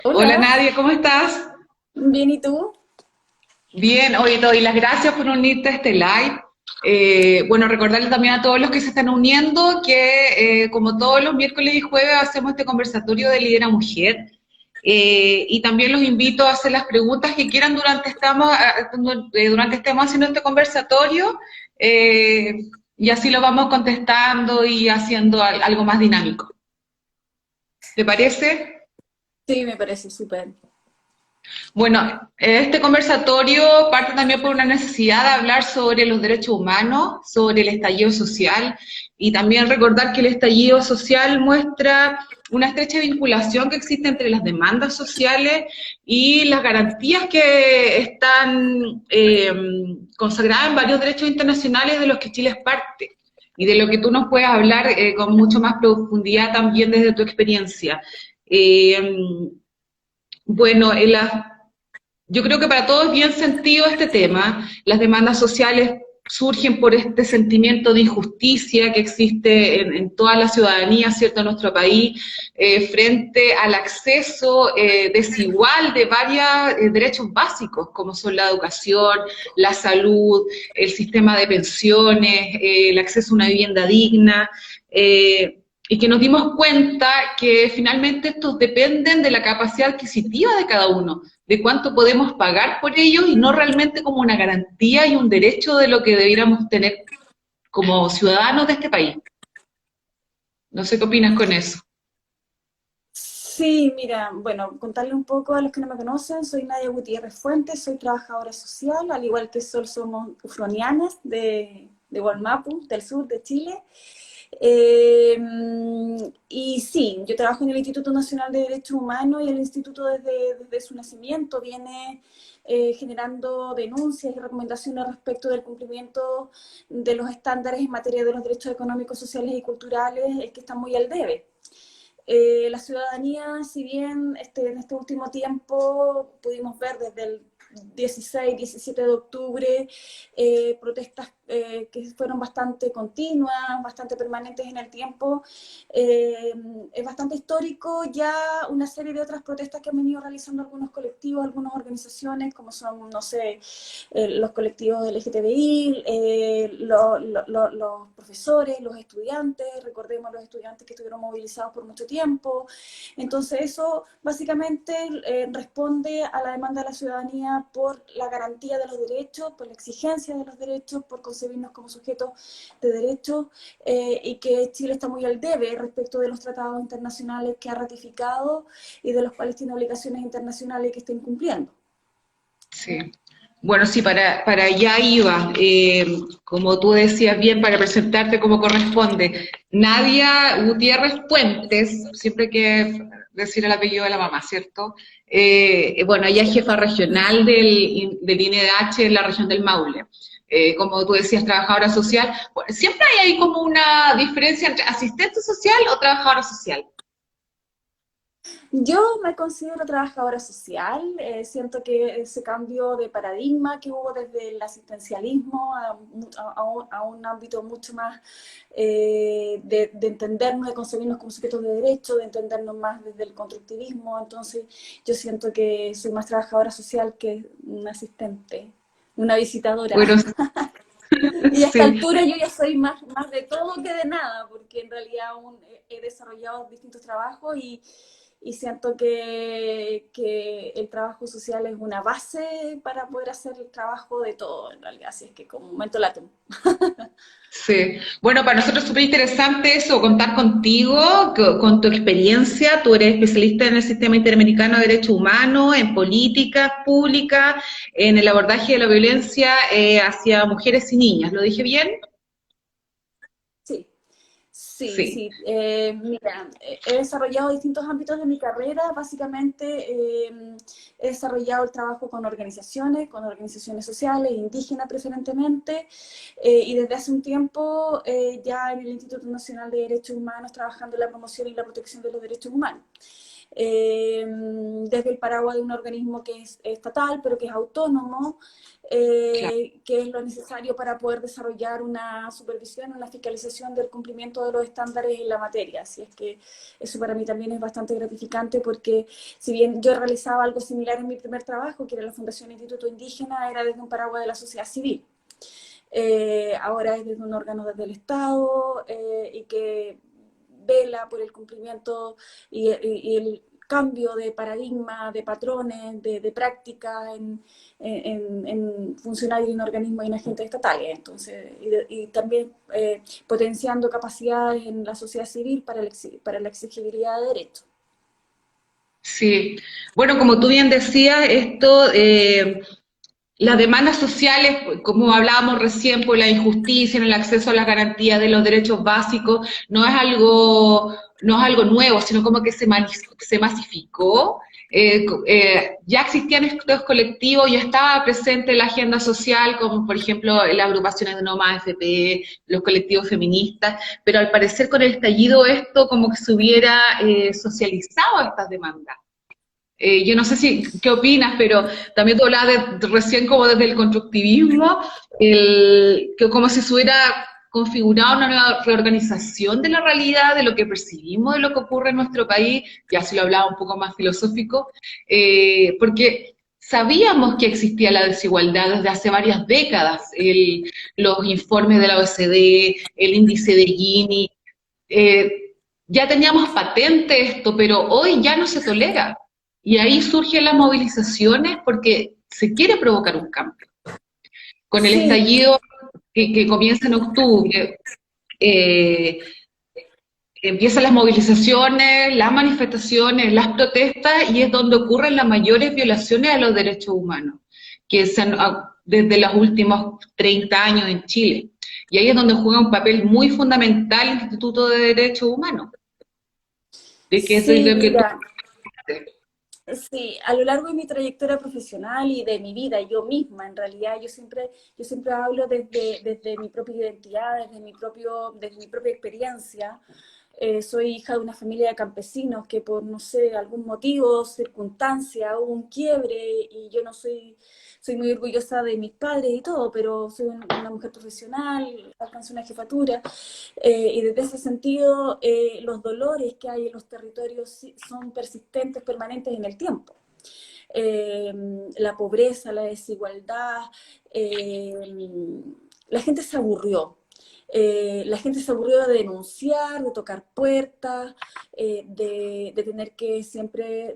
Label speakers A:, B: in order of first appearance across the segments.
A: Hola
B: Hola,
A: Nadia, ¿cómo estás?
B: bien, ¿y tú?
A: Bien, oye, te doy las gracias por unirte a este live. Bueno, recordarle también a todos los que se están uniendo que como todos los miércoles y jueves hacemos este conversatorio de Lidera Mujer. Y también los invito a hacer las preguntas que quieran durante estemos haciendo este conversatorio, eh, y así lo vamos contestando y haciendo algo más dinámico. ¿Te parece?
B: Sí, me parece súper.
A: Bueno, este conversatorio parte también por una necesidad de hablar sobre los derechos humanos, sobre el estallido social y también recordar que el estallido social muestra una estrecha vinculación que existe entre las demandas sociales y las garantías que están consagradas en varios derechos internacionales de los que Chile es parte y de lo que tú nos puedes hablar con mucho más profundidad también desde tu experiencia. Eh, bueno, yo creo que para todos es bien sentido este tema. Las demandas sociales surgen por este sentimiento de injusticia que existe en toda la ciudadanía, ¿cierto?, en nuestro país, frente al acceso desigual de varios derechos básicos, como son la educación, la salud, el sistema de pensiones, el acceso a una vivienda digna. Y que nos dimos cuenta que finalmente estos dependen de la capacidad adquisitiva de cada uno, de cuánto podemos pagar por ellos y no realmente como una garantía y un derecho de lo que debiéramos tener como ciudadanos de este país. No sé qué opinas con eso.
B: Sí, mira, bueno, contarle un poco a los que no me conocen, soy Nadia Gutiérrez Fuentes, soy trabajadora social, al igual que Sol somos ufronianas de Gualmapu, del sur de Chile. Eh, y sí, yo trabajo en el Instituto Nacional de Derechos Humanos y el instituto desde su nacimiento viene generando denuncias y recomendaciones respecto del cumplimiento de los estándares en materia de los derechos económicos, sociales y culturales que están muy al debe. La ciudadanía, si bien en este último tiempo pudimos ver desde el 16, 17 de octubre, protestas que fueron bastante continuas, bastante permanentes en el tiempo. Es bastante histórico ya una serie de otras protestas que han venido realizando algunos colectivos, algunas organizaciones, como son, no sé, los colectivos LGTBI, los profesores, los estudiantes, recordemos los estudiantes que estuvieron movilizados por mucho tiempo. Entonces eso básicamente responde a la demanda de la ciudadanía por la garantía de los derechos, por la exigencia de los derechos, por concebirnos como sujetos de derechos, y que Chile está muy al debe respecto de los tratados internacionales que ha ratificado y de los cuales tiene obligaciones internacionales que está incumpliendo.
A: Sí. Bueno, sí, para allá iba. Como tú decías bien, para presentarte como corresponde. Nadia Gutiérrez Puentes, siempre hay que decir el apellido de la mamá, ¿cierto? Bueno, ella es jefa regional del INDH en la región del Maule. Como tú decías, trabajadora social. Bueno, siempre hay ahí como una diferencia entre asistente social o trabajadora social.
B: Yo me considero trabajadora social, siento que ese cambio de paradigma que hubo desde el asistencialismo a un ámbito mucho más de entendernos, de concebirnos como sujetos de derecho, de entendernos más desde el constructivismo, entonces yo siento que soy más trabajadora social que una asistente, una visitadora.
A: Bueno,
B: Y a esta
A: sí.
B: altura yo ya soy más de todo que de nada, porque en realidad aún he desarrollado distintos trabajos y siento que el trabajo social es una base para poder hacer el trabajo de todo, en realidad, así es que como un momento látum.
A: Sí, bueno, para nosotros es súper interesante eso, contar contigo, con tu experiencia. Tú eres especialista en el sistema interamericano de derechos humanos, en políticas públicas, en el abordaje de la violencia hacia mujeres y niñas. ¿Lo dije bien?
B: Sí. Sí,
A: Sí.
B: sí. Mira, he desarrollado distintos ámbitos de mi carrera. Básicamente he desarrollado el trabajo con organizaciones sociales, indígenas preferentemente, y desde hace un tiempo ya en el Instituto Nacional de Derechos Humanos trabajando en la promoción y la protección de los derechos humanos. desde el paraguas de un organismo que es estatal, pero que es autónomo,
A: Claro.
B: que es lo necesario para poder desarrollar una supervisión, una fiscalización del cumplimiento de los estándares en la materia. Así es que eso para mí también es bastante gratificante, porque si bien yo realizaba algo similar en mi primer trabajo, que era la Fundación Instituto Indígena, era desde un paraguas de la sociedad civil. Ahora es desde un órgano del Estado, y que vela por el cumplimiento y el cambio de paradigma, de patrones, de práctica en funcionarios, en organismos y en agentes estatales. Entonces, y también potenciando capacidades en la sociedad civil para la exigibilidad de derechos.
A: Sí. Bueno, como tú bien decías, esto, las demandas sociales, pues, como hablábamos recién, por la injusticia en el acceso a las garantías de los derechos básicos, no es algo nuevo, sino como que se masificó. Ya existían estos colectivos, ya estaba presente la agenda social, como por ejemplo las agrupaciones de Nomas FP, los colectivos feministas, pero al parecer con el estallido esto como que se hubiera socializado estas demandas. Yo no sé qué opinas, pero también tú hablabas recién como desde el constructivismo, que como si se hubiera configurado una nueva reorganización de la realidad, de lo que percibimos, de lo que ocurre en nuestro país, ya si lo hablaba un poco más filosófico, porque sabíamos que existía la desigualdad desde hace varias décadas, los informes de la OECD, el índice de Gini, eh, ya teníamos patente esto, pero hoy ya no se tolera. Y ahí surgen las movilizaciones porque se quiere provocar un cambio. Con el
B: Sí,
A: estallido que comienza en octubre, eh, empiezan las movilizaciones, las manifestaciones, las protestas, y es donde ocurren las mayores violaciones a los derechos humanos, que se han, desde los últimos 30 años en Chile. Y ahí es donde juega un papel muy fundamental el Instituto de Derechos Humanos, de que es de
B: sí,
A: lo que tú
B: mira.
A: dices.
B: Sí, a lo largo de mi trayectoria profesional y de mi vida, yo misma, en realidad, yo siempre hablo desde mi propia identidad, desde mi propia experiencia. Soy hija de una familia de campesinos que por, no sé, algún motivo, circunstancia, hubo un quiebre, y yo no soy muy orgullosa de mis padres y todo, pero soy una mujer profesional, alcancé una jefatura. Y desde ese sentido, los dolores que hay en los territorios son persistentes, permanentes en el tiempo. Eh, la pobreza, la desigualdad, eh, la gente se aburrió. La gente se aburrió de denunciar, de tocar puertas, de tener que siempre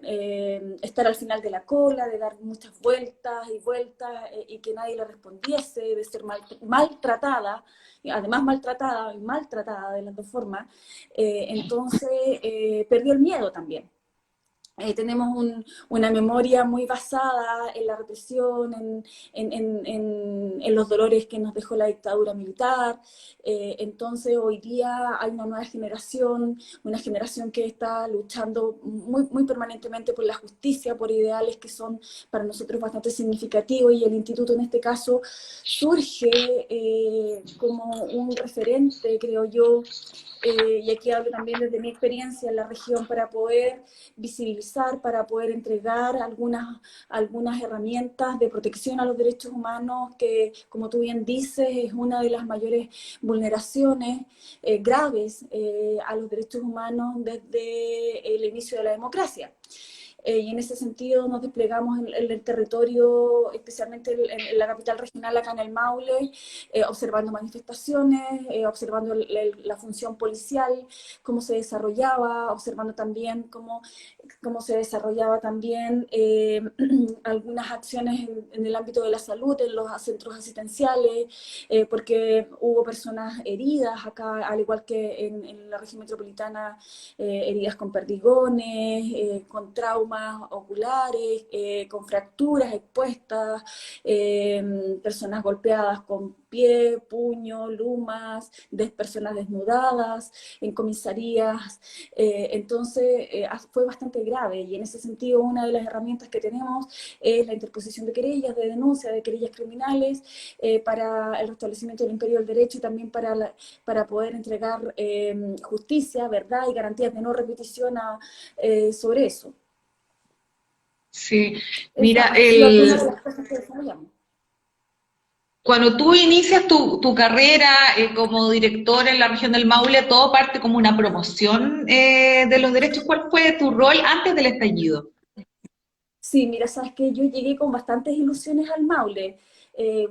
B: estar al final de la cola, de dar muchas vueltas y vueltas, y que nadie le respondiese, de ser maltratada, y maltratada de las dos formas. Entonces perdió el miedo también. Tenemos una memoria muy basada en la represión, en los dolores que nos dejó la dictadura militar. Entonces hoy día hay una generación que está luchando muy permanentemente por la justicia, por ideales que son para nosotros bastante significativos, y el instituto en este caso surge como un referente, creo yo, y aquí hablo también desde mi experiencia en la región, para poder visibilizar, para poder entregar algunas herramientas de protección a los derechos humanos, que, como tú bien dices, es una de las mayores vulneraciones graves a los derechos humanos desde el inicio de la democracia. Y en ese sentido nos desplegamos en el territorio, especialmente en la capital regional, acá en el Maule, observando manifestaciones, observando la función policial, cómo se desarrollaba, observando también cómo se desarrollaba también algunas acciones en el ámbito de la salud, en los centros asistenciales, porque hubo personas heridas acá, al igual que en la región metropolitana, heridas con perdigones, con traumas oculares, con fracturas expuestas, personas golpeadas con pie, puño, lumas, de personas desnudadas, en comisarías. Entonces fue bastante grave, y en ese sentido una de las herramientas que tenemos es la interposición de querellas, de denuncia, de querellas criminales, para el restablecimiento del imperio del derecho, y también para poder entregar justicia, verdad y garantías de no repetición sobre eso.
A: Sí,
B: Esa
A: mira,
B: ha sido alguna de las cosas que desarrollamos.
A: cuando tú inicias tu carrera como directora en la región del Maule, todo parte como una promoción de los derechos. ¿Cuál fue tu rol antes del estallido?
B: Sí, mira, sabes que yo llegué con bastantes ilusiones al Maule.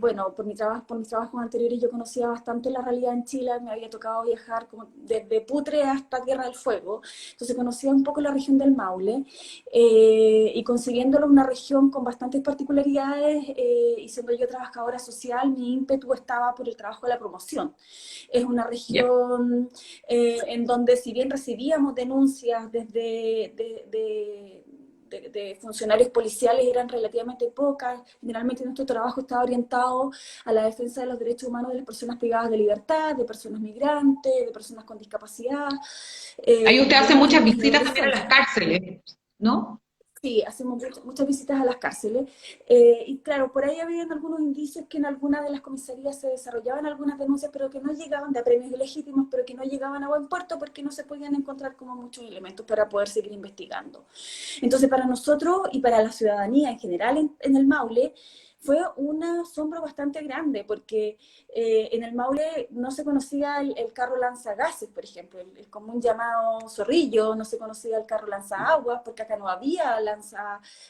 B: Bueno, por mis trabajos anteriores yo conocía bastante la realidad en Chile, me había tocado viajar como desde Putre hasta Tierra del Fuego, entonces conocía un poco la región del Maule, y consiguiéndolo una región con bastantes particularidades, y siendo yo trabajadora social, mi ímpetu estaba por el trabajo de la promoción. Es una
A: Ya.
B: región en donde, si bien recibíamos denuncias desde de funcionarios policiales, eran relativamente pocas. Generalmente nuestro trabajo estaba orientado a la defensa de los derechos humanos de las personas privadas de libertad, de personas migrantes, de personas con discapacidad,
A: Ahí usted
B: de
A: hace muchas
B: víctimas y
A: visitas también a las
B: adolescentes.
A: cárceles, ¿no?
B: Sí, hacemos muchas visitas a las cárceles, y claro, por ahí habían algunos indicios que en algunas de las comisarías se desarrollaban algunas denuncias, pero que no llegaban, de apremios ilegítimos, pero que no llegaban a buen puerto porque no se podían encontrar como muchos elementos para poder seguir investigando. Entonces, para nosotros y para la ciudadanía en general en el Maule, fue un asombro bastante grande, porque en el Maule no se conocía el carro lanzagases, por ejemplo, el común llamado zorrillo, no se conocía el carro lanzaguas, porque acá no había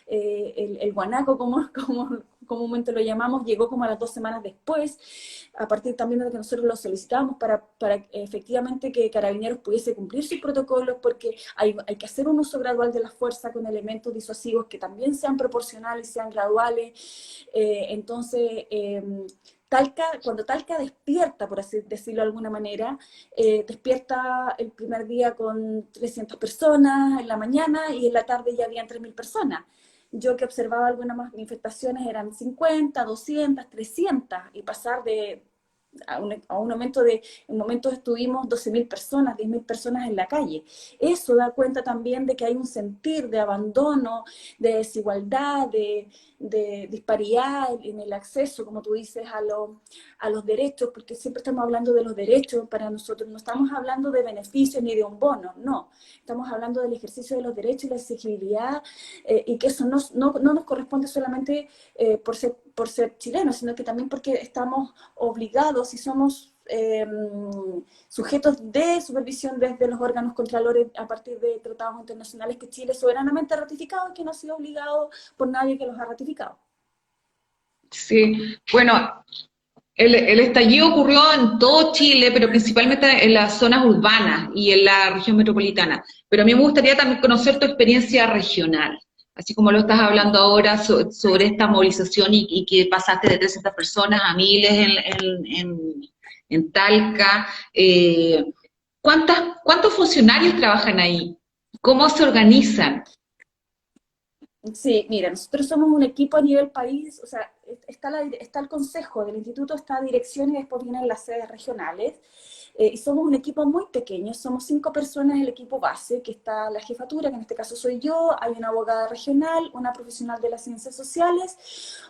B: el guanaco, como comúnmente lo llamamos, llegó como a las 2 semanas después, a partir también de que nosotros lo solicitamos para efectivamente que Carabineros pudiese cumplir sus protocolos, porque hay que hacer un uso gradual de la fuerza con elementos disuasivos que también sean proporcionales, sean graduales. Entonces, cuando Talca despierta, por así decirlo de alguna manera, despierta el primer día con 300 personas en la mañana, y en la tarde ya habían 3.000 personas. Yo, que observaba algunas manifestaciones, eran 50, 200, 300, y pasar a un momento en momentos estuvimos 12.000 personas, 10.000 personas en la calle. Eso da cuenta también de que hay un sentir de abandono, de desigualdad, de disparidad en el acceso, como tú dices, a los derechos, porque siempre estamos hablando de los derechos para nosotros, no estamos hablando de beneficios ni de un bono, no, estamos hablando del ejercicio de los derechos y la exigibilidad, y que eso no nos corresponde solamente por ser chilenos, sino que también porque estamos obligados y somos sujetos de supervisión desde los órganos contralores a partir de tratados internacionales que Chile soberanamente ha ratificado, y que no ha sido obligado por nadie que los ha ratificado.
A: Sí, bueno, el estallido ocurrió en todo Chile, pero principalmente en las zonas urbanas y en la región metropolitana. Pero a mí me gustaría también conocer tu experiencia regional, así como lo estás hablando ahora sobre esta movilización y que pasaste de 300 personas a miles en Talca. ¿Cuántos funcionarios trabajan ahí? ¿Cómo se organizan?
B: Sí, mira, nosotros somos un equipo a nivel país, o sea, está el consejo del instituto, está dirección, y después vienen las sedes regionales, y somos un equipo muy pequeño, somos 5 personas en el equipo base, que está la jefatura, que en este caso soy yo, hay una abogada regional, una profesional de las ciencias sociales,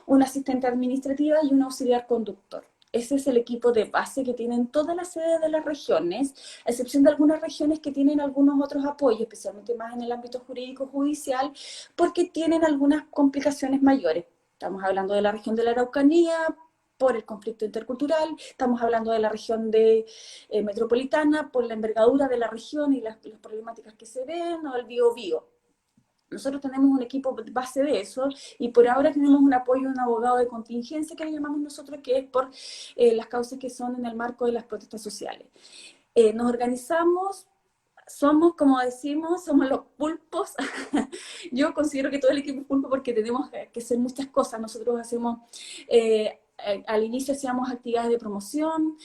B: una asistente administrativa y un auxiliar conductor. Ese es el equipo de base que tienen todas las sedes de las regiones, a excepción de algunas regiones que tienen algunos otros apoyos, especialmente más en el ámbito jurídico judicial, porque tienen algunas complicaciones mayores. Estamos hablando de la región de la Araucanía por el conflicto intercultural, estamos hablando de la región metropolitana por la envergadura de la región y las problemáticas que se ven, o el Biobío. Nosotros tenemos un equipo base de eso, y por ahora tenemos un apoyo de un abogado de contingencia, que le llamamos nosotros, que es por las causas que son en el marco de las protestas sociales. Nos organizamos, somos, como decimos, somos los pulpos. Yo considero que todo el equipo es pulpo porque tenemos que hacer muchas cosas. Nosotros hacemos al inicio hacíamos actividades de promoción,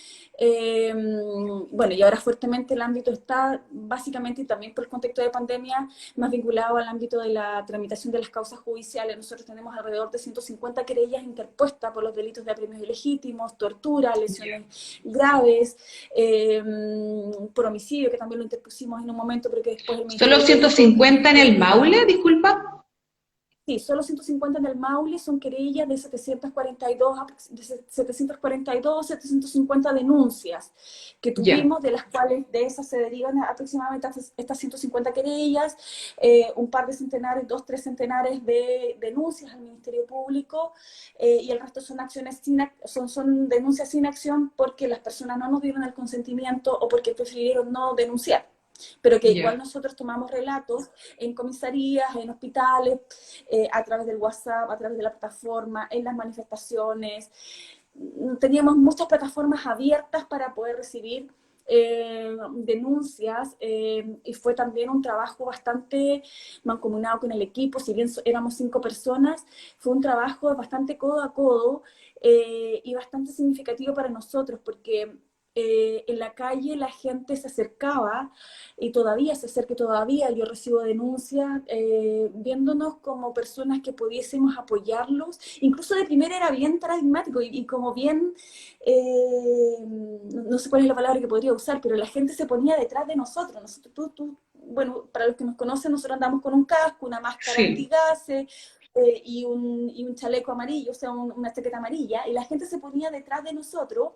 B: bueno, y ahora fuertemente el ámbito está, básicamente, y también por el contexto de pandemia, más vinculado al ámbito de la tramitación de las causas judiciales. Nosotros tenemos alrededor de 150 querellas interpuestas por los delitos de apremios ilegítimos, tortura, lesiones graves, por homicidio, que también lo interpusimos en un momento, pero que después el
A: ¿Solo
B: Ministerio Público...
A: 150 en el Maule, disculpa?
B: Sí, solo 150 en el Maule, son querellas de 742, 750 denuncias que
A: Ya,
B: tuvimos, de las cuales de esas se derivan aproximadamente estas 150 querellas, un par de centenares, dos, tres centenares de denuncias al Ministerio Público, y el resto son acciones son denuncias sin acción porque las personas no nos dieron el consentimiento o porque prefirieron no denunciar, pero que igual
A: ya.
B: nosotros tomamos relatos en comisarías, en hospitales, a través del WhatsApp, a través de la plataforma, en las manifestaciones. Teníamos muchas plataformas abiertas para poder recibir denuncias, y fue también un trabajo bastante mancomunado con el equipo. Si bien éramos 5 personas, fue un trabajo bastante codo a codo, y bastante significativo para nosotros, porque en la calle la gente se acercaba y todavía se acerca, todavía yo recibo denuncias, viéndonos como personas que pudiésemos apoyarlos. Incluso de primera era bien paradigmático y como bien, no sé cuál es la palabra que podría usar, pero la gente se ponía detrás de nosotros. Bueno, para los que nos conocen, nosotros andamos con un casco, una máscara
A: Sí.
B: antigases, y un chaleco amarillo, o sea, una chaqueta amarilla, y la gente se ponía detrás de nosotros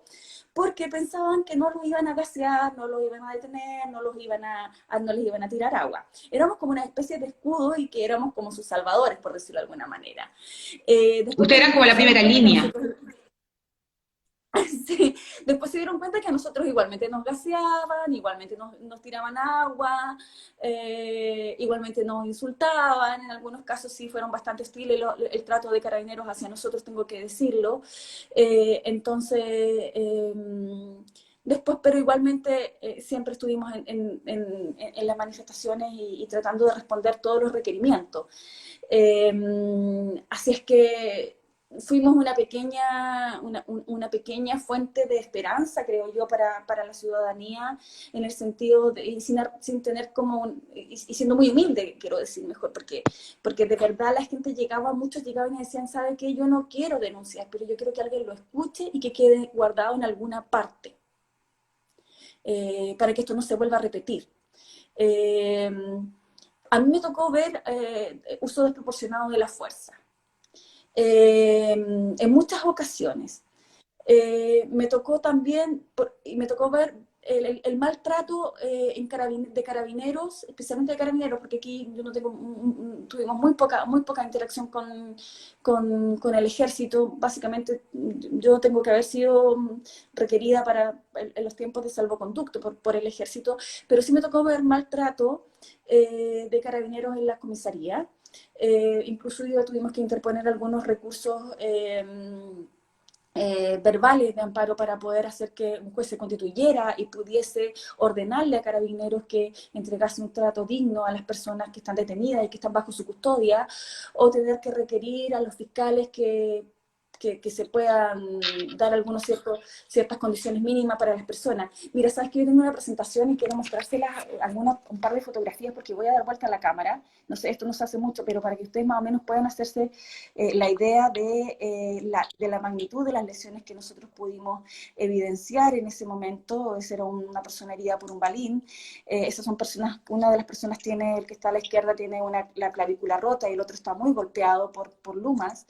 B: porque pensaban que no los iban a gasear, no los iban a detener, no les iban a tirar agua. Éramos como una especie de escudo y que éramos como sus salvadores, por decirlo de alguna manera. Después
A: Ustedes eran como
B: obviamente
A: la
B: se dieron
A: primera
B: cuenta que
A: línea.
B: nosotros... Sí, después se dieron cuenta que a nosotros igualmente nos gaseaban, igualmente nos tiraban agua, igualmente nos insultaban. En algunos casos sí fueron bastante hostiles el trato de carabineros hacia nosotros, tengo que decirlo. Entonces, después, pero igualmente siempre estuvimos en las manifestaciones y tratando de responder todos los requerimientos. Así es que fuimos una pequeña fuente de esperanza, creo yo, para la ciudadanía, en el sentido de, y sin tener como, y siendo muy humilde, quiero decir mejor, porque de verdad la gente llegaba, muchos llegaban y decían, ¿sabe qué? Yo no quiero denunciar, pero yo quiero que alguien lo escuche y que quede guardado en alguna parte, para que esto no se vuelva a repetir. Eh, a mí me tocó ver uso desproporcionado de la fuerza. En muchas ocasiones. Me tocó también, me tocó ver el maltrato de carabineros, especialmente de carabineros, porque aquí yo no tengo, tuvimos muy poca interacción con el ejército. Básicamente yo tengo que haber sido requerida en los tiempos de salvoconducto por el ejército, pero sí me tocó ver maltrato de carabineros en la comisaría. Incluso tuvimos que interponer algunos recursos verbales de amparo para poder hacer que un juez se constituyera y pudiese ordenarle a carabineros que entregase un trato digno a las personas que están detenidas y que están bajo su custodia, o tener que requerir a los fiscales que se puedan dar ciertas condiciones mínimas para las personas. Mira, sabes que yo tengo una presentación y quiero mostrárselas, un par de fotografías, porque voy a dar vuelta a la cámara. No sé, esto no se hace mucho, pero para que ustedes más o menos puedan hacerse la idea de la magnitud de las lesiones que nosotros pudimos evidenciar en ese momento. Esa era una persona herida por un balín. Esas son personas, una de las personas tiene, el que está a la izquierda tiene la clavícula rota y el otro está muy golpeado por lumas.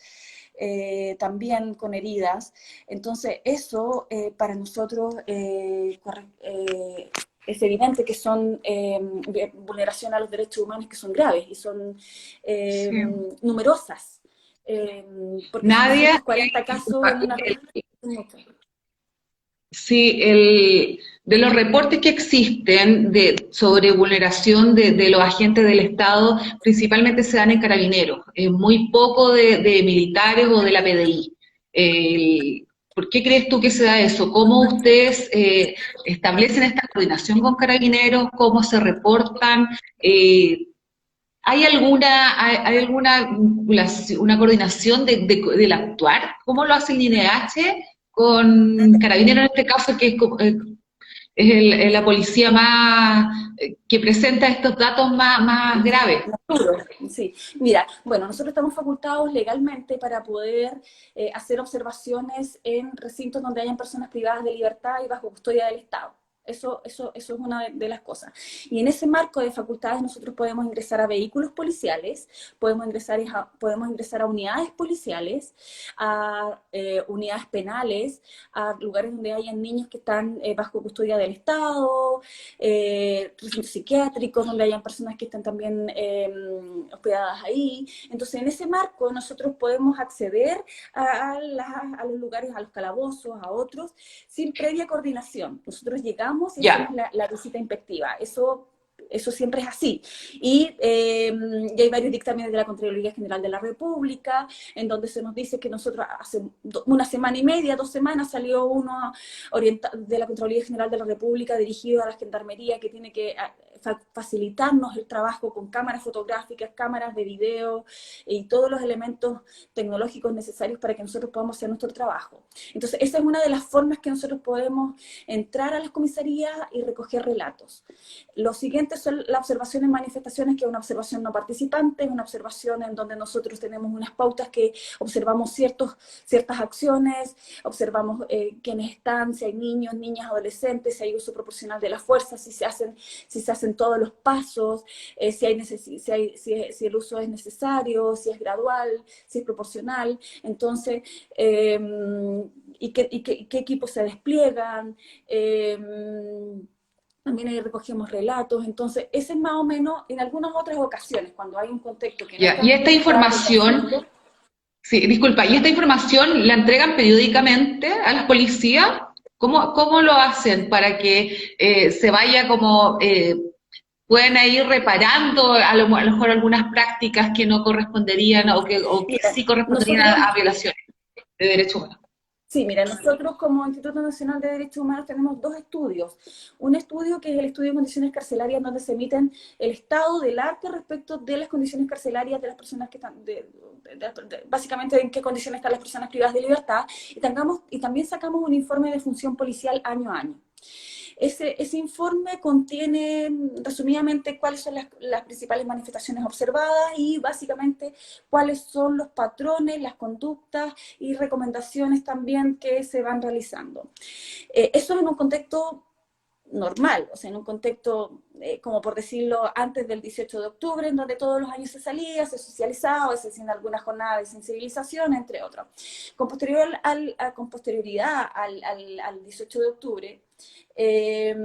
B: También con heridas. Entonces eso para nosotros es evidente que son vulneración a los derechos humanos, que son graves y son
A: Sí.
B: numerosas, porque
A: Nadia,
B: 740 casos en una región son muchos.
A: sí, de los reportes que existen sobre vulneración de los agentes del Estado, principalmente se dan en carabineros, muy poco de militares o de la PDI. ¿Por qué crees tú que se da eso? ¿Cómo ustedes establecen esta coordinación con carabineros? ¿Cómo se reportan? hay alguna una coordinación del actuar? ¿Cómo lo hace el INH con Carabineros en este caso, que es, la policía más que presenta estos datos más graves?
B: Duro, sí. Mira, bueno, nosotros estamos facultados legalmente para poder hacer observaciones en recintos donde hayan personas privadas de libertad y bajo custodia del Estado. Eso es una de las cosas. Y en ese marco de facultades nosotros podemos ingresar a vehículos policiales, podemos ingresar a unidades policiales, a unidades penales, a lugares donde hayan niños que están bajo custodia del Estado, recintos psiquiátricos donde hayan personas que están también hospedadas ahí. Entonces, en ese marco nosotros podemos acceder a los lugares, a los calabozos, a otros, sin previa coordinación. Nosotros llegamos y hacemos
A: Ya,
B: la visita inspectiva. Eso siempre es así. Y ya hay varios dictámenes de la Contraloría General de la República, en donde se nos dice que nosotros hace una semana y media, 2 semanas, salió uno de la Contraloría General de la República dirigido a la Gendarmería, que tiene que facilitarnos el trabajo con cámaras fotográficas, cámaras de video y todos los elementos tecnológicos necesarios para que nosotros podamos hacer nuestro trabajo. Entonces, esa es una de las formas que nosotros podemos entrar a las comisarías y recoger relatos. Lo siguiente son las observaciones en manifestaciones, que es una observación no participante, es una observación en donde nosotros tenemos unas pautas que observamos ciertas acciones, observamos quiénes están, si hay niños, niñas, adolescentes, si hay uso proporcional de la fuerza, si se hacen todos los pasos, si el uso es necesario, si es gradual, si es proporcional. Entonces, qué equipos se despliegan, también ahí recogemos relatos. Entonces ese es más o menos en algunas otras ocasiones, cuando hay un contexto que no
A: ya.
B: está
A: Y esta
B: muy claro el
A: información,
B: asunto.
A: sí, disculpa, ¿y esta información la entregan periódicamente a las policías? ¿Cómo lo hacen para que se vaya como, puedan ir reparando a lo mejor algunas prácticas que no corresponderían o que
B: Mira,
A: sí corresponderían
B: nosotros
A: a violaciones de derechos humanos?
B: Sí, mira, nosotros como Instituto Nacional de Derechos Humanos tenemos dos estudios. Un estudio que es el estudio de condiciones carcelarias, donde se emiten el estado del arte respecto de las condiciones carcelarias de las personas que están, básicamente en qué condiciones están las personas privadas de libertad, y también sacamos un informe de función policial año a año. Ese informe contiene resumidamente cuáles son las principales manifestaciones observadas y básicamente cuáles son los patrones, las conductas y recomendaciones también que se van realizando. Eso en un contexto normal, o sea, en un contexto, como por decirlo, antes del 18 de octubre, en donde todos los años se salía, se socializaba, se hacían alguna jornada de sensibilización, entre otros. Con posterioridad al 18 de octubre, eh,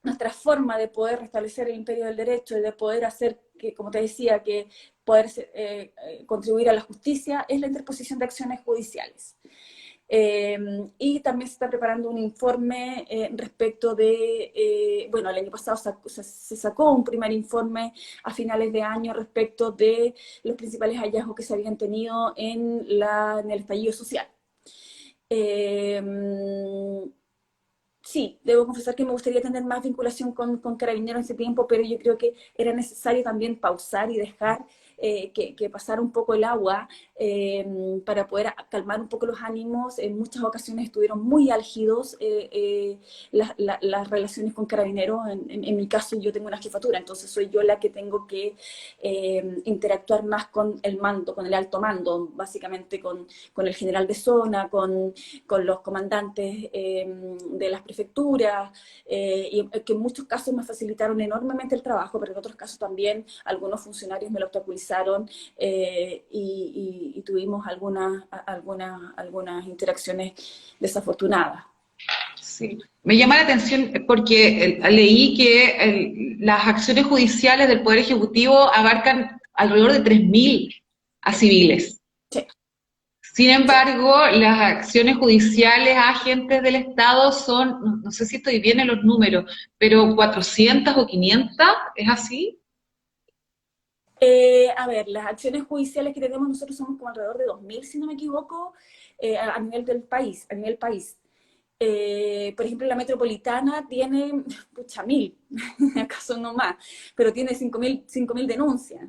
B: nuestra forma de poder restablecer el imperio del derecho y de poder hacer que, como te decía, que poder contribuir a la justicia es la interposición de acciones judiciales. Y también se está preparando un informe respecto de, bueno, el año pasado se sacó un primer informe a finales de año respecto de los principales hallazgos que se habían tenido en el estallido social. Eh, Sí, debo confesar que me gustaría tener más vinculación con Carabineros en ese tiempo, pero yo creo que era necesario también pausar y dejar que pasara un poco el agua para poder calmar un poco los ánimos. En muchas ocasiones estuvieron muy álgidos las relaciones con Carabineros. En mi caso, yo tengo una jefatura, entonces soy yo la que tengo que interactuar más con el mando, con el alto mando, básicamente con el general de zona, con los comandantes de las prefecturas, y que en muchos casos me facilitaron enormemente el trabajo, pero en otros casos también algunos funcionarios me lo obstaculizaron y tuvimos algunas interacciones desafortunadas.
A: Sí. Me llama la atención porque leí que las acciones judiciales del Poder Ejecutivo abarcan alrededor de 3.000 a civiles.
B: Sí,
A: Sin
B: sí.
A: embargo, las acciones judiciales a agentes del Estado son, no sé si estoy bien en los números, pero 400 o 500, ¿es así?
B: A ver, las acciones judiciales que tenemos nosotros somos como alrededor de 2.000, si no me equivoco, a nivel del país, a nivel país. Por ejemplo, la metropolitana tiene, pucha, 1000, acaso no más, pero tiene 5.000 denuncias.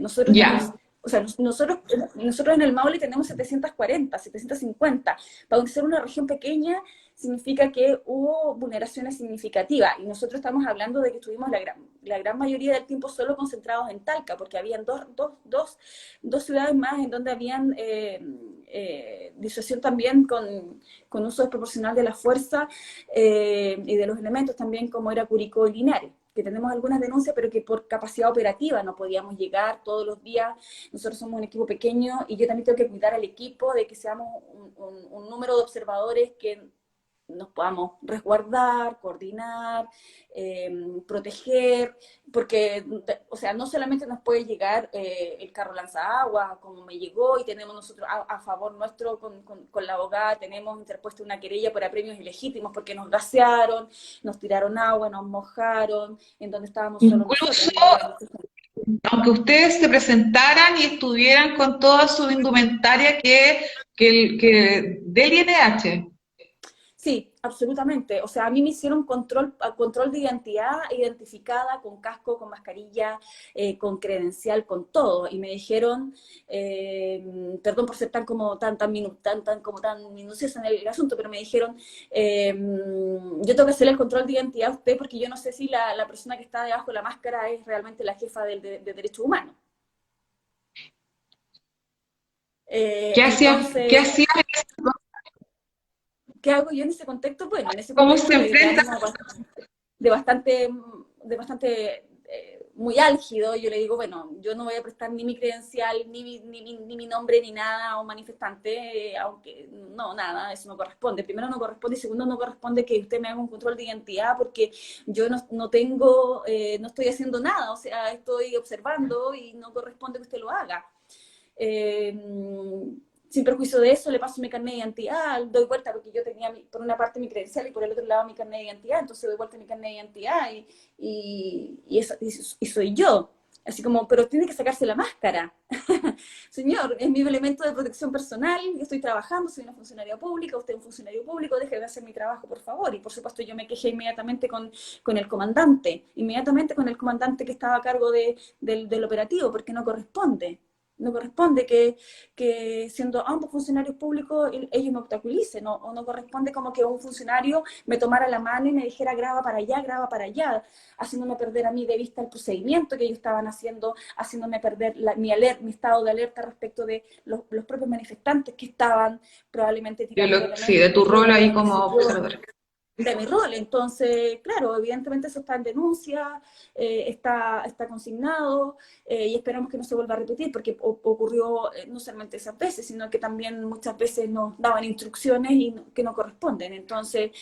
B: Nosotros tenemos,
A: Ya.
B: o sea, nosotros en el Maule tenemos 740, 750. Para ser una región pequeña significa que hubo vulneraciones significativas, y nosotros estamos hablando de que estuvimos la gran mayoría del tiempo solo concentrados en Talca, porque habían dos ciudades más en donde habían disuasión también con uso desproporcional de la fuerza y de los elementos también, como era Curicó y Linares, que tenemos algunas denuncias, pero que por capacidad operativa no podíamos llegar todos los días. Nosotros somos un equipo pequeño y yo también tengo que cuidar al equipo de que seamos un número de observadores que nos podamos resguardar, coordinar, proteger, porque, o sea, no solamente nos puede llegar el carro lanzaagua, como me llegó, y tenemos nosotros a favor nuestro, con la abogada, tenemos interpuesto una querella por apremios ilegítimos, porque nos gasearon, nos tiraron agua, nos mojaron, en donde estábamos solo nosotros.
A: Incluso, aunque ustedes se presentaran y estuvieran con toda su indumentaria que del INH.
B: Sí, absolutamente. O sea, a mí me hicieron control de identidad identificada, con casco, con mascarilla, con credencial, con todo. Y me dijeron, perdón por ser tan minuciosa en el asunto, pero me dijeron, yo tengo que hacerle el control de identidad a usted porque yo no sé si la persona que está debajo de la máscara es realmente la jefa de derechos humanos.
A: Qué
B: Entonces,
A: hacías,
B: ¿qué hago yo en ese contexto? Bueno, en ese
A: cómo
B: contexto
A: se
B: de
A: enfrenta?
B: ánimo de bastante muy álgido. Yo le digo, bueno, yo no voy a prestar ni mi credencial, ni mi nombre, ni nada a un manifestante, aunque no, nada, eso no corresponde. Primero no corresponde, y segundo no corresponde que usted me haga un control de identidad, porque yo no tengo, no estoy haciendo nada, o sea, estoy observando y no corresponde que usted lo haga. Eh, Sin perjuicio de eso, le paso mi carnet de identidad, doy vuelta, porque yo tenía por una parte mi credencial y por el otro lado mi carnet de identidad, entonces doy vuelta mi carnet de identidad y soy yo. Así como, pero tiene que sacarse la máscara. Señor, es mi elemento de protección personal, yo estoy trabajando, soy una funcionaria pública, usted es un funcionario público, deje de hacer mi trabajo, por favor. Y por supuesto yo me quejé inmediatamente con el comandante, que estaba a cargo del operativo, porque no corresponde. No corresponde que siendo ambos funcionarios públicos ellos me obstaculicen, o no corresponde como que un funcionario me tomara la mano y me dijera graba para allá, haciéndome perder a mí de vista el procedimiento que ellos estaban haciendo, haciéndome perder mi estado de alerta respecto de los propios manifestantes que estaban probablemente tirando
A: Sí, de tu
B: elementos,
A: rol ahí
B: piedras, qué sé
A: como
B: yo,
A: observador.
B: de mi rol. Entonces, claro, evidentemente eso está en denuncia, está consignado, y esperamos que no se vuelva a repetir, porque ocurrió no solamente esas veces, sino que también muchas veces nos daban instrucciones que no corresponden. Entonces,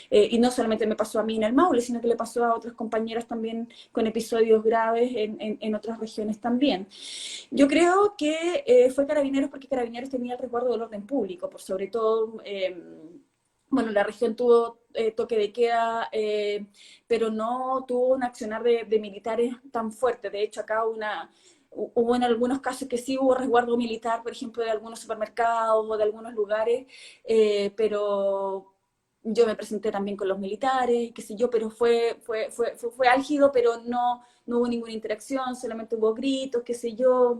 B: y no solamente me pasó a mí en el Maule, sino que le pasó a otras compañeras también con episodios graves en otras regiones también. Yo creo que fue Carabineros, porque Carabineros tenía el resguardo del orden público, por sobre todo. Bueno, la región tuvo toque de queda, pero no tuvo un accionar de militares tan fuerte. De hecho, acá hubo en algunos casos que sí hubo resguardo militar, por ejemplo, de algunos supermercados o de algunos lugares, pero yo me presenté también con los militares, qué sé yo, pero fue álgido, pero no hubo ninguna interacción, solamente hubo gritos, qué sé yo,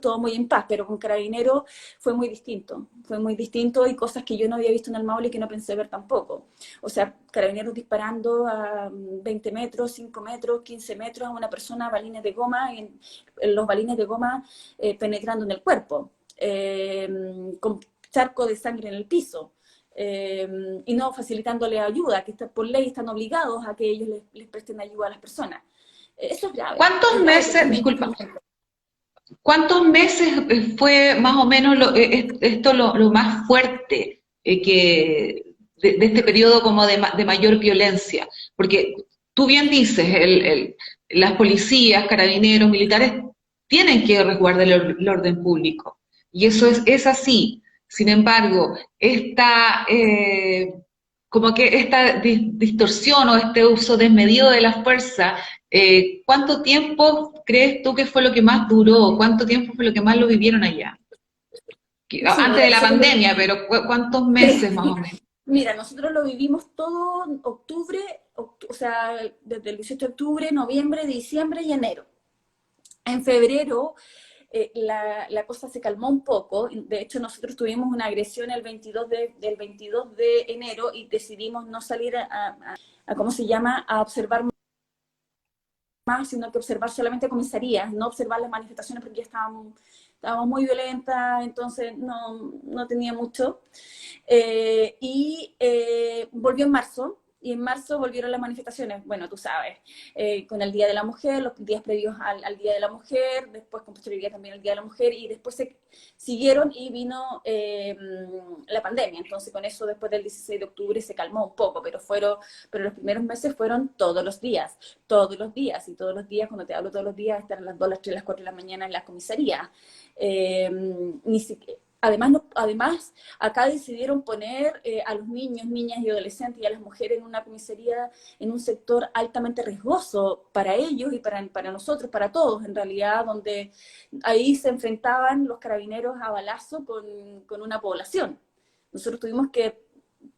B: todo muy en paz. Pero con Carabineros fue muy distinto, y cosas que yo no había visto en el Maule y que no pensé ver tampoco. O sea, Carabineros disparando a 20 metros, 5 metros, 15 metros a una persona a balines de goma, en los balines de goma penetrando en el cuerpo, con charco de sangre en el piso. Y no facilitándole ayuda, que por ley están obligados a que ellos les presten ayuda a las personas. Eso
A: ¿Cuántos
B: es grave,
A: meses, disculpa, cuántos meses fue más o menos esto lo más fuerte de este periodo como de mayor violencia? Porque tú bien dices, las policías, carabineros, militares tienen que resguardar el orden público, y eso es así. Sin embargo, como que esta distorsión o este uso desmedido de la fuerza, ¿cuánto tiempo crees tú que fue lo que más duró? ¿Cuánto tiempo fue lo que más lo vivieron allá?
B: sí,
A: Antes
B: mira,
A: de la
B: nosotros
A: pandemia, pero ¿cuántos meses más o menos?
B: Mira, nosotros lo vivimos todo octubre, o sea, desde el 18 de octubre, noviembre, diciembre y enero. En febrero la cosa se calmó un poco. De hecho, nosotros tuvimos una agresión del 22 de enero y decidimos no salir a ¿cómo se llama?, a observar más, sino que observar solamente comisarías, no observar las manifestaciones porque ya estábamos muy violentas, entonces no tenía mucho. Volvió en marzo, y en marzo volvieron las manifestaciones, bueno, tú sabes, con el Día de la Mujer, los días previos al Día de la Mujer, después con posterioridad también el Día de la Mujer, y después se siguieron y vino la pandemia. Entonces con eso después del 16 de octubre se calmó un poco, pero los primeros meses fueron todos los días, y todos los días, cuando te hablo todos los días, estar a las 2, las 3, las 4 de la mañana en la comisaría. Ni siquiera, además, acá decidieron poner a los niños, niñas y adolescentes y a las mujeres en una comisaría, en un sector altamente riesgoso para ellos y para nosotros, para todos en realidad, donde ahí se enfrentaban los carabineros a balazo con una población. Nosotros tuvimos que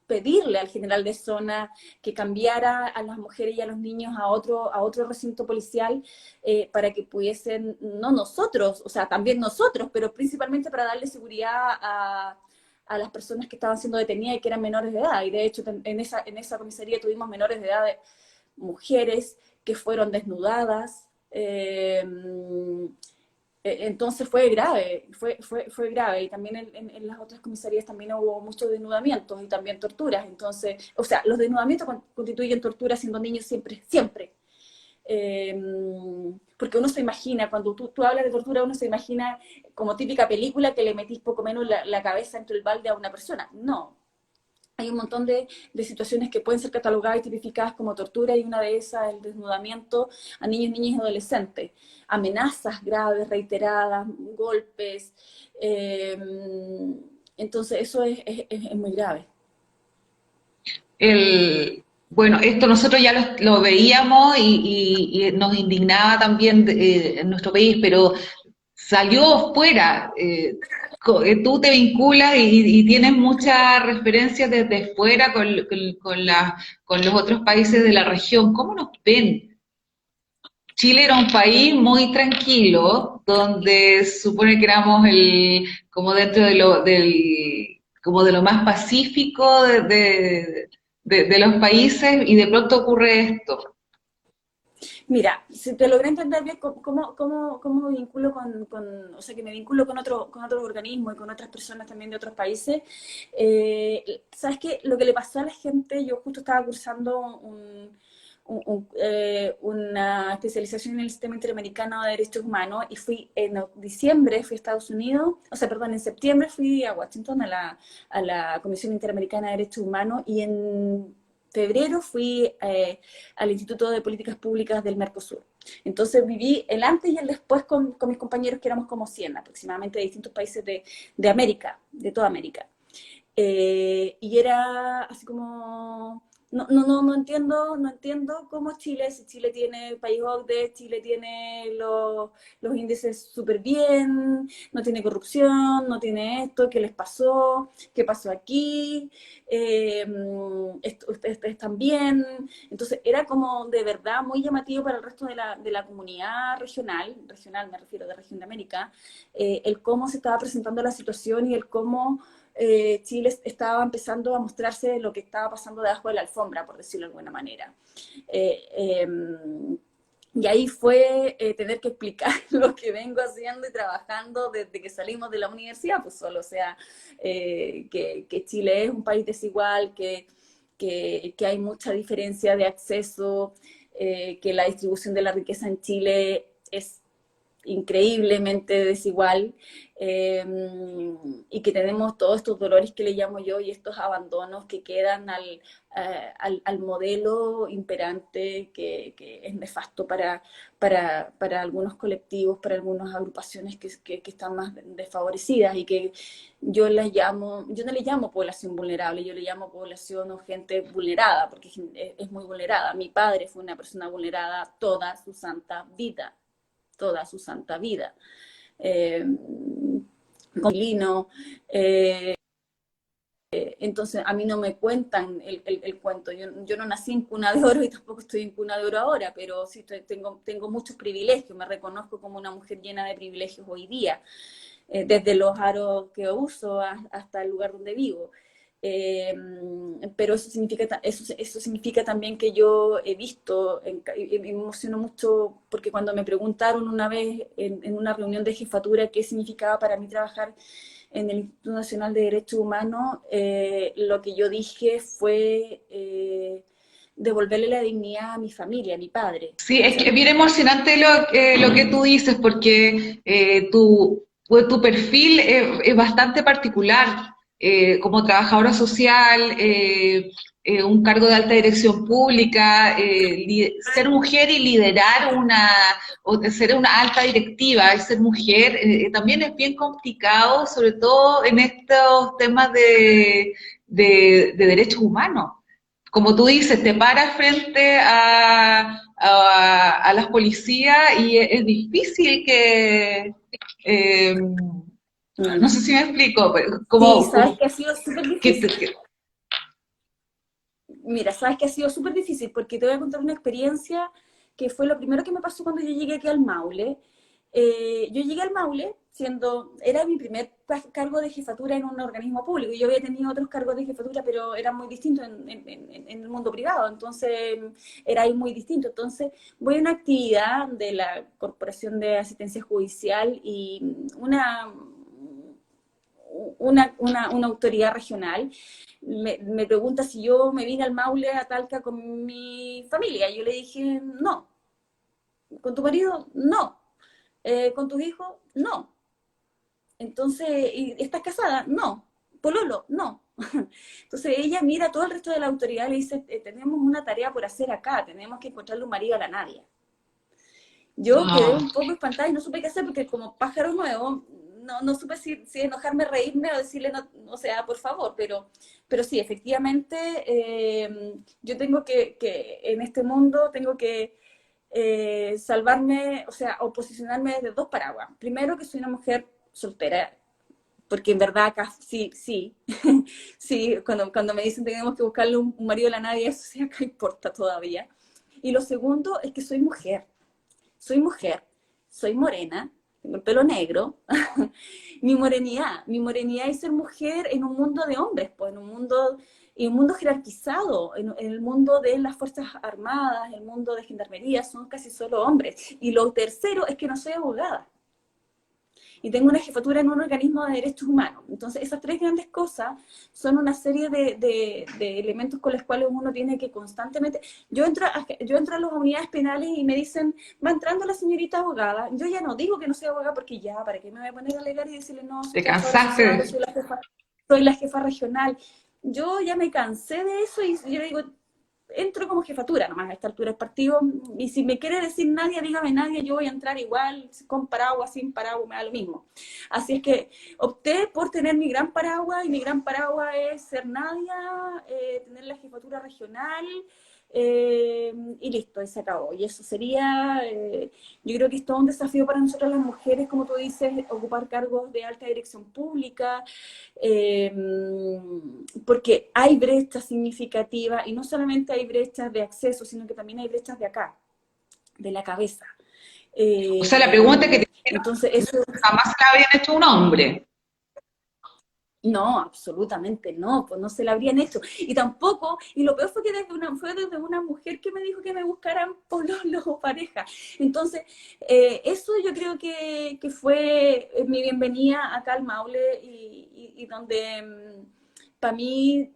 B: pedirle al general de zona que cambiara a las mujeres y a los niños a otro recinto policial para que pudiesen, no nosotros, o sea, también nosotros, pero principalmente para darle seguridad a las personas que estaban siendo detenidas y que eran menores de edad. Y de hecho, en esa comisaría tuvimos menores de edad, mujeres que fueron desnudadas. Entonces fue grave, fue grave. Y también en las otras comisarías también hubo muchos desnudamientos y también torturas. Entonces, o sea, los desnudamientos constituyen tortura siendo niños siempre, siempre. Eh, Porque uno se imagina, cuando tú hablas de tortura, uno se imagina como típica película que le metís poco menos la cabeza entre el balde a una persona. No, hay un montón de situaciones que pueden ser catalogadas y tipificadas como tortura, y una de esas es el desnudamiento a niños, niñas y adolescentes. Amenazas graves, reiteradas, golpes. eh, entonces eso es muy grave.
A: Bueno, esto nosotros ya lo veíamos y nos indignaba también en nuestro país, pero salió fuera. Tú te vinculas y tienes muchas referencias desde fuera con los otros países de la región. ¿Cómo nos ven? Chile era un país muy tranquilo, donde se supone que éramos como dentro como de lo más pacífico de los países, y de pronto ocurre esto.
B: Mira, si te logré entender bien cómo me vinculo o sea, que me vinculo con otros organismos y con otras personas también de otros países. ¿Sabes qué? Lo que le pasó a la gente, yo justo estaba cursando una especialización en el sistema interamericano de derechos humanos, y fui en diciembre, fui a Estados Unidos, o sea, perdón, en septiembre fui a Washington a la Comisión Interamericana de Derechos Humanos, y en febrero fui al Instituto de Políticas Públicas del Mercosur. Entonces viví el antes y el después con mis compañeros, que éramos como 100 aproximadamente, de distintos países de América, de toda América. Y era así como, no entiendo cómo Chile, si Chile tiene el país OCDE, Chile tiene los índices súper bien, no tiene corrupción, no tiene esto, qué pasó aquí, ustedes están bien. Entonces era como de verdad muy llamativo para el resto de la comunidad regional me refiero de región de América, el cómo se estaba presentando la situación y el cómo Chile estaba empezando a mostrarse lo que estaba pasando debajo de la alfombra, por decirlo de alguna manera. Eh, eh, y ahí fue tener que explicar lo que vengo haciendo y trabajando desde que salimos de la universidad, pues solo, o sea, que Chile es un país desigual, que hay mucha diferencia de acceso, que la distribución de la riqueza en Chile es increíblemente desigual, eh, y que tenemos todos estos dolores que le llamo yo y estos abandonos que quedan al modelo imperante que es nefasto para algunos colectivos, para algunas agrupaciones que están más desfavorecidas, y que yo no le llamo población vulnerable, yo le llamo población o gente vulnerada, porque es muy vulnerada. Mi padre fue una persona vulnerada toda su santa vida. Con Lino, Entonces a mí no me cuentan el cuento. Yo no nací en cuna de oro y tampoco estoy en cuna de oro ahora, pero sí tengo muchos privilegios, me reconozco como una mujer llena de privilegios hoy día, desde los aros que uso hasta el lugar donde vivo. Pero eso significa también que yo he visto, y me emociono mucho porque cuando me preguntaron una vez en una reunión de jefatura qué significaba para mí trabajar en el Instituto Nacional de Derechos Humanos, lo que yo dije fue devolverle la dignidad a mi familia, a mi padre.
A: Sí, es que es bien emocionante lo que tú dices, porque tu perfil es bastante particular, como trabajadora social, un cargo de alta dirección pública, ser mujer y liderar o ser una alta directiva, y ser mujer, también es bien complicado, sobre todo en estos temas de derechos humanos. Como tú dices, te paras frente a las policías y es difícil no sé si me explico, pero
B: Sí, sabes que ha sido súper
A: que,
B: difícil. Mira, sabes que ha sido súper difícil porque te voy a contar una experiencia que fue lo primero que me pasó cuando yo llegué aquí al Maule. Yo llegué al Maule era mi primer cargo de jefatura en un organismo público. Yo había tenido otros cargos de jefatura, pero eran muy distintos en el mundo privado, entonces era ahí muy distinto. Entonces voy a una actividad de la Corporación de Asistencia Judicial y una autoridad regional me pregunta si yo me vine al Maule a Talca con mi familia. Yo le dije, no. ¿Con tu marido? No. ¿Con tus hijos? No. Entonces, ¿estás casada? No. ¿Pololo? No. Entonces ella mira a todo el resto de la autoridad y le dice, tenemos una tarea por hacer acá, tenemos que encontrarle un marido a la Nadia. Yo quedé un poco espantada y no supe qué hacer porque como pájaro nuevo, no supe si enojarme, reírme o decirle, no, o sea, por favor, pero sí, efectivamente, yo tengo en este mundo, tengo que salvarme, o sea, o posicionarme desde dos paraguas. Primero, que soy una mujer soltera, porque en verdad acá sí, sí, cuando me dicen tenemos que buscarle un marido a la nadie, eso sí acá importa todavía. Y lo segundo es que soy mujer, soy morena, tengo el pelo negro, mi morenidad es ser mujer en un mundo de hombres, pues en un mundo jerarquizado, en el mundo de las Fuerzas Armadas, el mundo de Gendarmería, son casi solo hombres. Y lo tercero es que no soy abogada. Y tengo una jefatura en un organismo de derechos humanos. Entonces, esas tres grandes cosas son una serie de elementos con los cuales uno tiene que constantemente... Yo entro a las unidades penales y me dicen, va entrando la señorita abogada. Yo ya no digo que no soy abogada porque ya, ¿para qué me voy a poner a alegar y decirle, no, soy
A: te
B: trabajadora social,
A: cansaste.
B: soy la jefa regional? Yo ya me cansé de eso y yo digo, entro como jefatura nomás a esta altura del partido, y si me quiere decir nadie, dígame nadie, yo voy a entrar igual, con paraguas, sin paraguas, me da lo mismo. Así es que opté por tener mi gran paraguas, y mi gran paraguas es ser Nadia, tener la jefatura regional, y listo, y se acabó. Y eso sería, yo creo que es todo un desafío para nosotras las mujeres, como tú dices, ocupar cargos de alta dirección pública, porque hay brechas significativas, y no solamente hay brechas de acceso, sino que también hay brechas de acá, de la cabeza.
A: O sea, la pregunta que te hicieron
B: Entonces, eso
A: jamás se la habrían hecho un hombre.
B: no, absolutamente no, pues no se la habrían hecho. Y tampoco, y lo peor fue que fue desde una mujer que me dijo que me buscaran pololo o pareja. Entonces, eso yo creo que fue mi bienvenida acá al Maule, y donde para mí,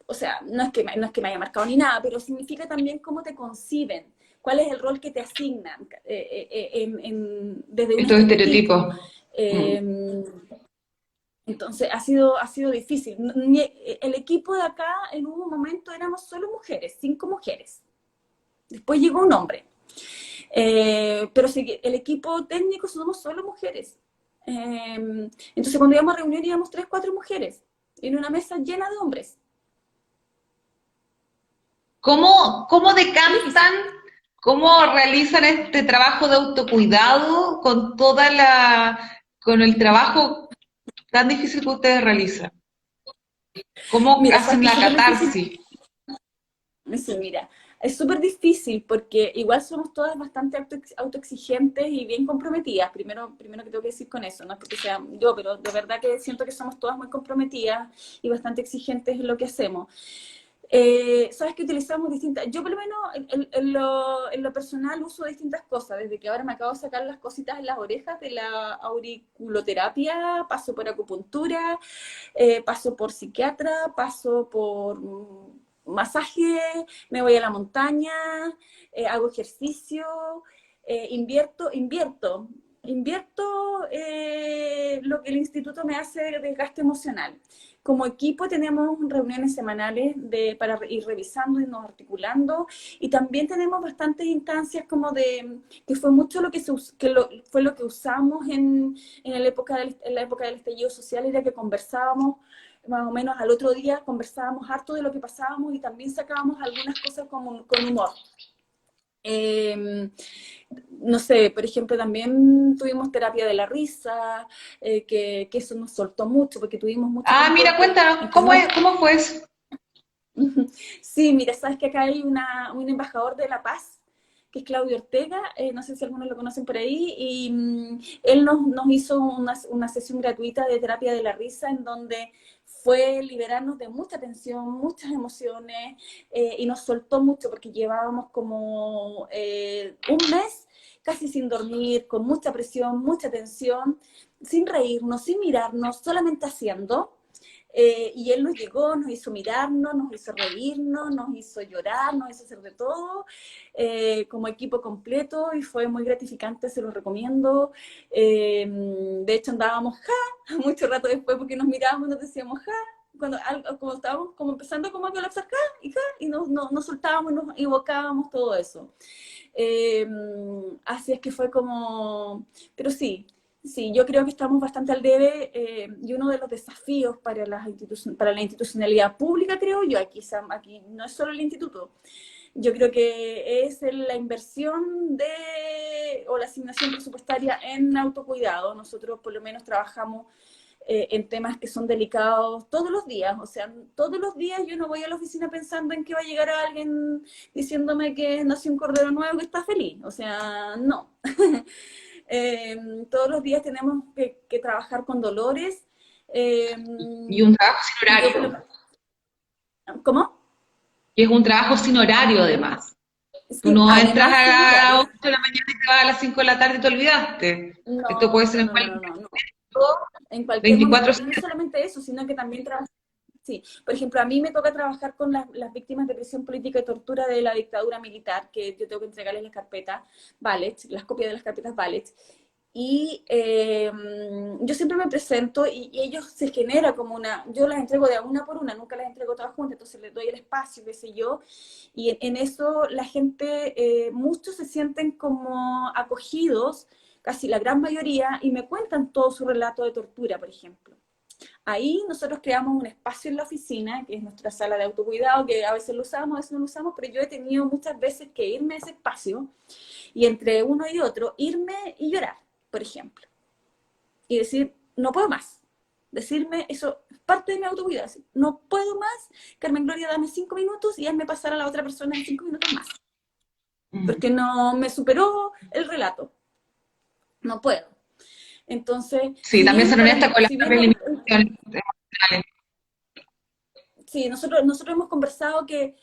B: o sea, no es que me haya marcado ni nada, pero significa también cómo te conciben, cuál es el rol que te asignan desde un
A: Estos
B: estereotipo.
A: estereotipos. Mm.
B: Eh, entonces ha sido difícil. El equipo de acá en un momento éramos solo mujeres, 5 mujeres. Después llegó un hombre. Pero sí, el equipo técnico somos solo mujeres. Entonces cuando íbamos a reunir íbamos 3, 4 mujeres en una mesa llena de hombres.
A: ¿Cómo
B: Fue difícil.
A: decantan, cómo realizan este trabajo de autocuidado con el trabajo tan difícil que ustedes realizan? ¿Cómo
B: Mira, sabes
A: hacen
B: que es
A: la
B: súper difícil.
A: catarsis?
B: Sí, mira, es súper difícil porque igual somos todas bastante autoexigentes y bien comprometidas. Primero que tengo que decir con eso, no es porque sea yo, pero de verdad que siento que somos todas muy comprometidas y bastante exigentes en lo que hacemos. Sabes que utilizamos distintas, yo por lo menos en lo personal uso distintas cosas, desde que ahora me acabo de sacar las cositas en las orejas de la auriculoterapia, paso por acupuntura, paso por psiquiatra, paso por masaje, me voy a la montaña, hago ejercicio, invierto lo que el instituto me hace de desgaste emocional. Como equipo tenemos reuniones semanales para ir revisando y nos articulando, y también tenemos bastantes instancias como que fue mucho lo que, fue lo que usamos en la época del estallido social, era que conversábamos más o menos al otro día, conversábamos harto de lo que pasábamos y también sacábamos algunas cosas con humor. No sé, por ejemplo, también tuvimos terapia de la risa, que eso nos soltó mucho, porque tuvimos mucho
A: Ah,
B: tiempo
A: mira, cuéntanos,
B: en que no...
A: ¿cómo fue eso?
B: Sí, mira, sabes que acá hay un embajador de la paz, que es Claudio Ortega, no sé si algunos lo conocen por ahí, y él nos hizo una sesión gratuita de terapia de la risa, en donde fue liberarnos de mucha tensión, muchas emociones, y nos soltó mucho, porque llevábamos como un mes casi sin dormir, con mucha presión, mucha tensión, sin reírnos, sin mirarnos, solamente haciendo. Y él nos llegó, nos hizo mirarnos, nos hizo reírnos, nos hizo llorar, nos hizo hacer de todo, como equipo completo, y fue muy gratificante, se lo recomiendo. De hecho andábamos ja, mucho rato después, porque nos mirábamos y nos decíamos ja, como estábamos como empezando como a colapsar y nos soltábamos y nos evocábamos todo eso. Así es que fue como, pero sí, sí, yo creo que estamos bastante al debe, y uno de los desafíos para para la institucionalidad pública, creo yo, aquí no es solo el instituto, yo creo que es la inversión o la asignación presupuestaria en autocuidado. Nosotros por lo menos trabajamos en temas que son delicados todos los días, o sea, todos los días yo no voy a la oficina pensando en que va a llegar alguien diciéndome que nació un cordero nuevo que está feliz, o sea, no. Todos los días tenemos que trabajar con dolores. Eh,
A: Y un trabajo sin
B: yo,
A: horario.
B: ¿Cómo?
A: Y es un trabajo sin horario, además. Tú
B: Sí,
A: no entras
B: además sin
A: a las
B: horario.
A: 8 de la mañana y te vas a las 5 de la tarde y te olvidaste. Esto puede
B: No,
A: ser
B: no,
A: en
B: no, no,
A: cualquier
B: no, no.
A: momento,
B: En cualquier momento. Y no
A: 24/7.
B: solamente eso, sino que también sí, por ejemplo, a mí me toca trabajar con las víctimas de prisión política y tortura de la dictadura militar, que yo tengo que entregarles las carpetas Ballet, las copias de las carpetas Ballet. Y yo siempre me presento y ellos se genera como yo las entrego de una por una, nunca las entrego todas juntas, entonces les doy el espacio, qué sé yo, y en eso la gente, muchos se sienten como acogidos, casi la gran mayoría, y me cuentan todo su relato de tortura, por ejemplo. Ahí nosotros creamos un espacio en la oficina, que es nuestra sala de autocuidado, que a veces lo usamos, a veces no lo usamos, pero yo he tenido muchas veces que irme a ese espacio y entre uno y otro, irme y llorar, por ejemplo. Y decir, no puedo más. Decirme, eso es parte de mi autocuidado. Decir, no puedo más, Carmen Gloria, dame 5 minutos y hazme pasar a la otra persona en 5 minutos más. Porque no me superó el relato. No puedo. Entonces,
A: Sí, también ser honesta con las
B: si bien
A: propias limitaciones emocionales.
B: sí, nosotros hemos conversado que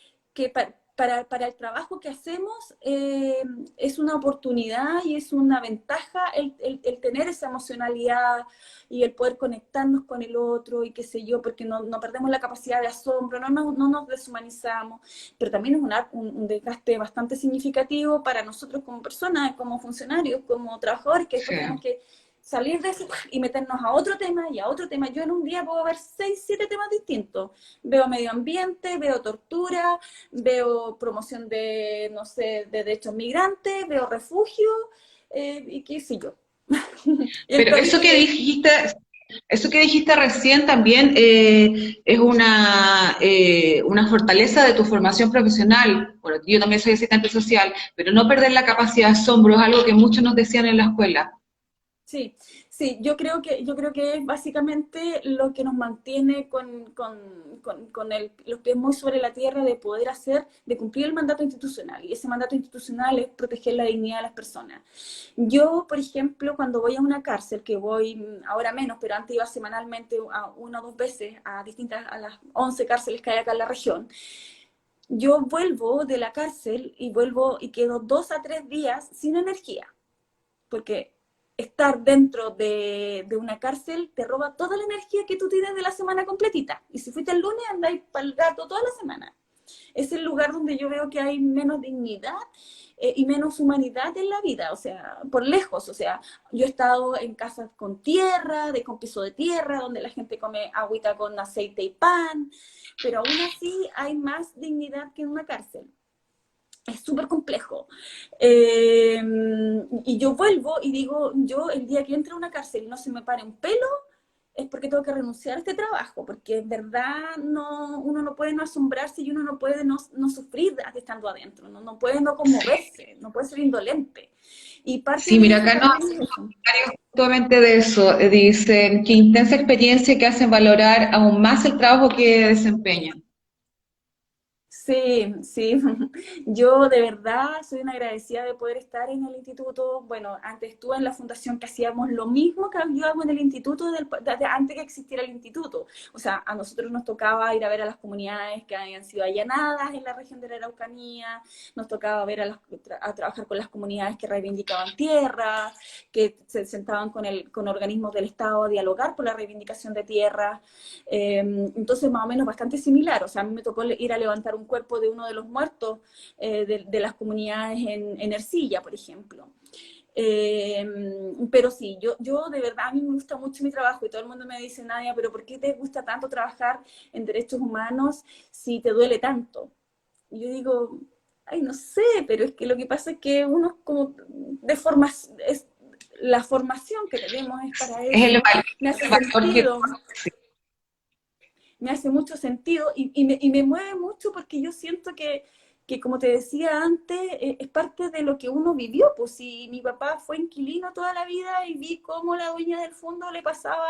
B: para el trabajo que hacemos, es una oportunidad y es una ventaja el tener esa emocionalidad y el poder conectarnos con el otro y qué sé yo, porque no perdemos la capacidad de asombro, no nos deshumanizamos, pero también es un desgaste bastante significativo para nosotros como personas, como funcionarios, como trabajadores, que
A: Sí.
B: después tenemos que salir de eso y meternos a otro tema y a otro tema. Yo en un día puedo ver 6, 7 temas distintos. Veo medio ambiente, veo tortura, veo promoción de, no sé, de derechos migrantes, veo refugio, y qué sé yo. El
A: Pero
B: país
A: eso que dijiste recién también es una fortaleza de tu formación profesional. Bueno, yo también soy asistente social, pero no perder la capacidad de asombro es algo que muchos nos decían en la escuela.
B: Sí, sí, yo creo que es básicamente lo que nos mantiene los pies muy sobre la tierra de poder hacer, de cumplir el mandato institucional. Y ese mandato institucional es proteger la dignidad de las personas. Yo, por ejemplo, cuando voy a una cárcel, que voy ahora menos, pero antes iba semanalmente a una o dos veces a las 11 cárceles que hay acá en la región, yo vuelvo de la cárcel y vuelvo y quedo 2 a 3 días sin energía porque estar dentro de una cárcel te roba toda la energía que tú tienes de la semana completita. Y si fuiste el lunes, andáis para el gato toda la semana. Es el lugar donde yo veo que hay menos dignidad y menos humanidad en la vida, o sea, por lejos, o sea, yo he estado en casas con tierra, con piso de tierra, donde la gente come agüita con aceite y pan, pero aún así hay más dignidad que en una cárcel. Es súper complejo. Y yo vuelvo y digo, yo el día que entre a una cárcel y no se me pare un pelo, es porque tengo que renunciar a este trabajo, porque en verdad no, uno no puede no asombrarse y uno no puede no sufrir estando adentro, no puede no
A: Sí,
B: conmoverse, no puede ser indolente. Y parte
A: sí,
B: de
A: mira,
B: eso
A: acá nos
B: también
A: hacen
B: es eso.
A: comentarios justamente de eso. Dicen, qué intensa experiencia que hacen valorar aún más el trabajo que desempeñan.
B: Sí, sí. Yo de verdad soy una agradecida de poder estar en el instituto. Bueno, antes estuve en la fundación que hacíamos lo mismo que yo hago en el instituto antes que existiera el instituto. O sea, a nosotros nos tocaba ir a ver a las comunidades que habían sido allanadas en la región de la Araucanía, nos tocaba ver a trabajar con las comunidades que reivindicaban tierra, que se sentaban con organismos del Estado a dialogar por la reivindicación de tierra. Entonces, más o menos bastante similar. O sea, a mí me tocó ir a levantar un cuerpo de uno de los muertos de las comunidades en Ercilla, por ejemplo. Eh, pero sí, yo de verdad, a mí me gusta mucho mi trabajo y todo el mundo me dice, Nadia, pero ¿por qué te gusta tanto trabajar en derechos humanos si te duele tanto? Y yo digo, ay, no sé, pero es que lo que pasa es que uno es como de formas, la formación que tenemos es para
A: Es
B: eso, me hace
A: el valor que...
B: sentido, me hace mucho sentido y me mueve mucho porque yo siento que como te decía antes, es parte de lo que uno vivió. Pues si mi papá fue inquilino toda la vida y vi cómo la dueña del fondo le pasaba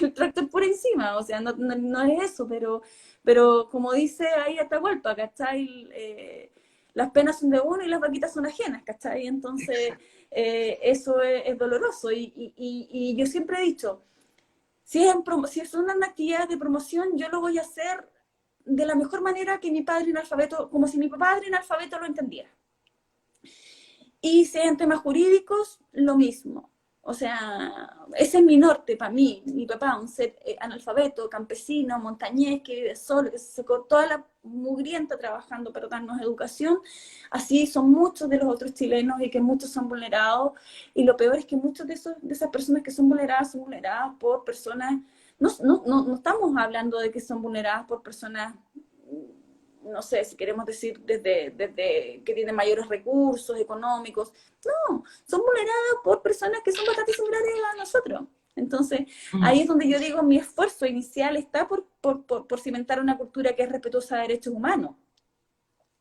B: el tractor por encima, o sea, no es eso, pero como dice ahí Atahualpa, ¿cachai? Las penas son de uno y las vaquitas son ajenas, ¿cachai? Entonces, eso es doloroso y yo siempre he dicho, si es una actividad de promoción, yo lo voy a hacer de la mejor manera que mi padre analfabeto, como si mi padre analfabeto lo entendiera. Y si en temas jurídicos, lo mismo. O sea, ese es mi norte para mí. Mi papá, un ser analfabeto, campesino, montañés, que vive solo, que se sacó toda la mugrienta trabajando para darnos educación. Así son muchos de los otros chilenos y que muchos son vulnerados. Y lo peor es que muchos de esas personas que son vulneradas por personas, no estamos hablando de que son vulneradas por personas no sé si queremos decir desde que tienen mayores recursos económicos. No, son vulneradas por personas que son bastante similares a nosotros. Entonces, ahí es donde yo digo, mi esfuerzo inicial está por cimentar una cultura que es respetuosa de derechos humanos,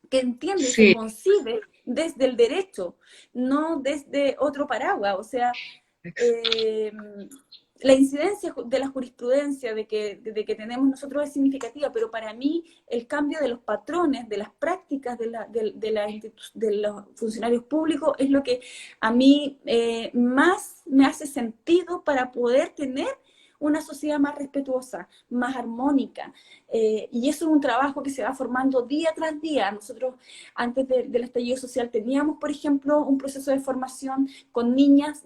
B: que entiende y se
A: Sí,
B: concibe desde el derecho, no desde otro paraguas. O sea, eh, la incidencia de la jurisprudencia de que tenemos nosotros es significativa, pero para mí el cambio de los patrones, de las prácticas de los funcionarios públicos es lo que a mí más me hace sentido para poder tener una sociedad más respetuosa, más armónica. Y eso es un trabajo que se va formando día tras día. Nosotros, antes del estallido social, teníamos, por ejemplo, un proceso de formación con niñas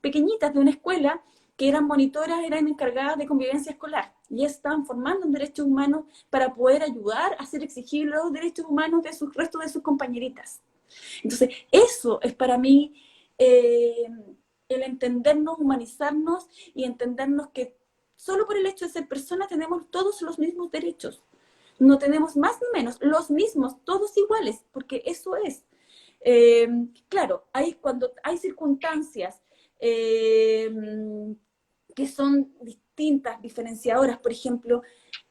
B: pequeñitas de una escuela que eran monitoras, eran encargadas de convivencia escolar. Y estaban formando en derechos humanos para poder ayudar a hacer exigibles los derechos humanos de sus restos de sus compañeritas. Entonces, eso es para mí eh, el entendernos, humanizarnos y entendernos que solo por el hecho de ser personas tenemos todos los mismos derechos. No tenemos más ni menos, los mismos, todos iguales, porque eso es. Claro, cuando hay circunstancias eh, que son distintas, diferenciadoras, por ejemplo,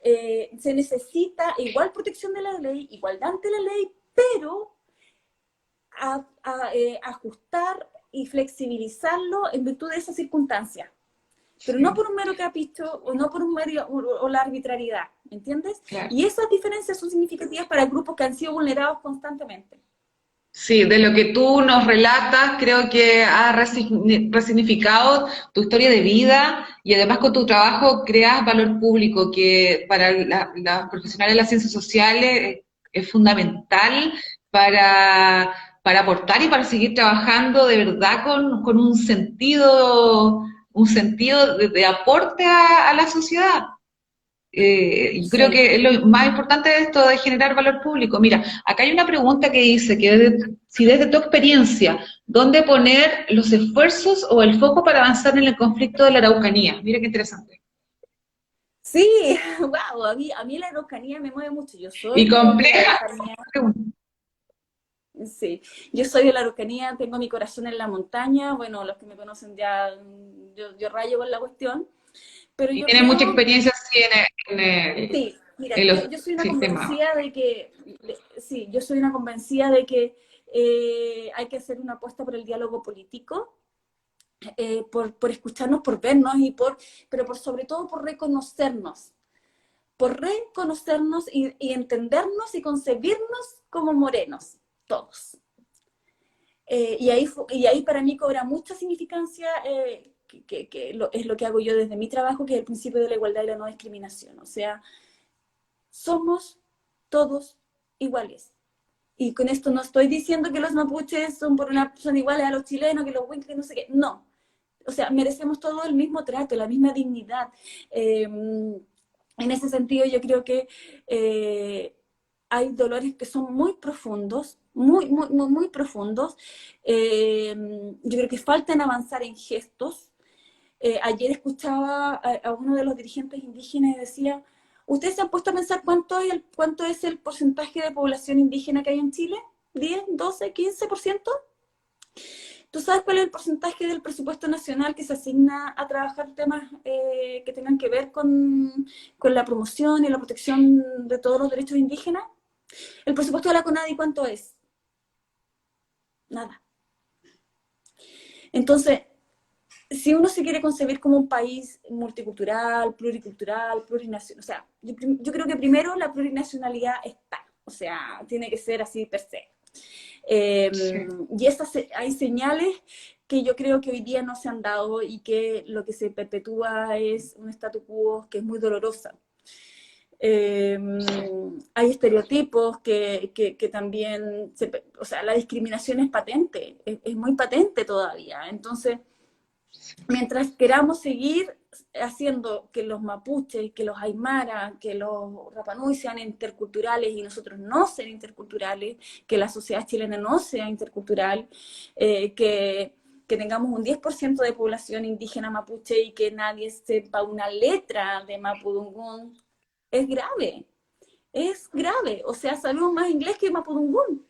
B: se necesita igual protección de la ley, igualdad ante la ley, pero ajustar y flexibilizarlo en virtud de esas circunstancias. Pero
A: Sí,
B: no por un mero capricho o no por un mero, o la arbitrariedad, ¿me entiendes?
A: claro.
B: Y esas diferencias son significativas para grupos que han sido vulnerados constantemente.
A: Sí, de lo que tú nos relatas, creo que ha resignificado tu historia de vida y además con tu trabajo creas valor público, que para las profesionales de las ciencias sociales es fundamental para, para aportar y para seguir trabajando de verdad con un sentido de aporte a la sociedad. Yo creo
B: Sí.
A: que lo más importante de esto de generar valor público. Mira, acá hay una pregunta que dice que si desde tu experiencia, ¿dónde poner los esfuerzos o el foco para avanzar en el conflicto de la Araucanía? Mira qué interesante.
B: Sí, wow, a mí la Araucanía me mueve mucho. Yo
A: Y
B: soy de la
A: compleja
B: Araucanía,
A: pregunta.
B: sí, yo soy de la Araucanía, tengo mi corazón en la montaña. Bueno, los que me conocen ya, yo rayo con la cuestión, pero
A: Y
B: yo
A: tiene mucha
B: creo,
A: experiencia así
B: sí, mira,
A: en los
B: yo soy una
A: sistemas.
B: convencida de que, sí, yo soy una convencida de que hay que hacer una apuesta por el diálogo político, por escucharnos, por vernos, pero sobre todo por reconocernos y entendernos y concebirnos como morenos, todos. Y ahí para mí cobra mucha significancia, es lo que hago yo desde mi trabajo, que es el principio de la igualdad y la no discriminación. O sea, somos todos iguales. Y con esto no estoy diciendo que los mapuches son iguales a los chilenos, que los huincas, que no sé qué. No. O sea, merecemos todo el mismo trato, la misma dignidad. En ese sentido, yo creo que hay dolores que son muy profundos, muy, muy, muy, muy profundos. Yo creo que faltan avanzar en gestos. Ayer escuchaba a uno de los dirigentes indígenas y decía, ¿ustedes se han puesto a pensar cuánto es el porcentaje de población indígena que hay en Chile? ¿10, 12, 15%? ¿Tú sabes cuál es el porcentaje del presupuesto nacional que se asigna a trabajar temas que tengan que ver con la promoción y la protección de todos los derechos indígenas? El presupuesto de la CONADI, ¿cuánto es? Nada. Entonces, si uno se quiere concebir como un país multicultural, pluricultural, plurinacional, o sea, yo creo que primero la plurinacionalidad está, o sea, tiene que ser así per se.
A: Sí.
B: Y hay señales que yo creo que hoy día no se han dado y que lo que se perpetúa es un statu quo que es muy dolorosa. Hay estereotipos que también, o sea, la discriminación es patente, es muy patente todavía. Entonces, mientras queramos seguir haciendo que los mapuches, que los aymara, que los rapanui sean interculturales y nosotros no ser interculturales, que la sociedad chilena no sea intercultural, que tengamos un 10% de población indígena mapuche y que nadie sepa una letra de mapudungún, es grave, es grave. O sea, sabemos más inglés que mapudungún.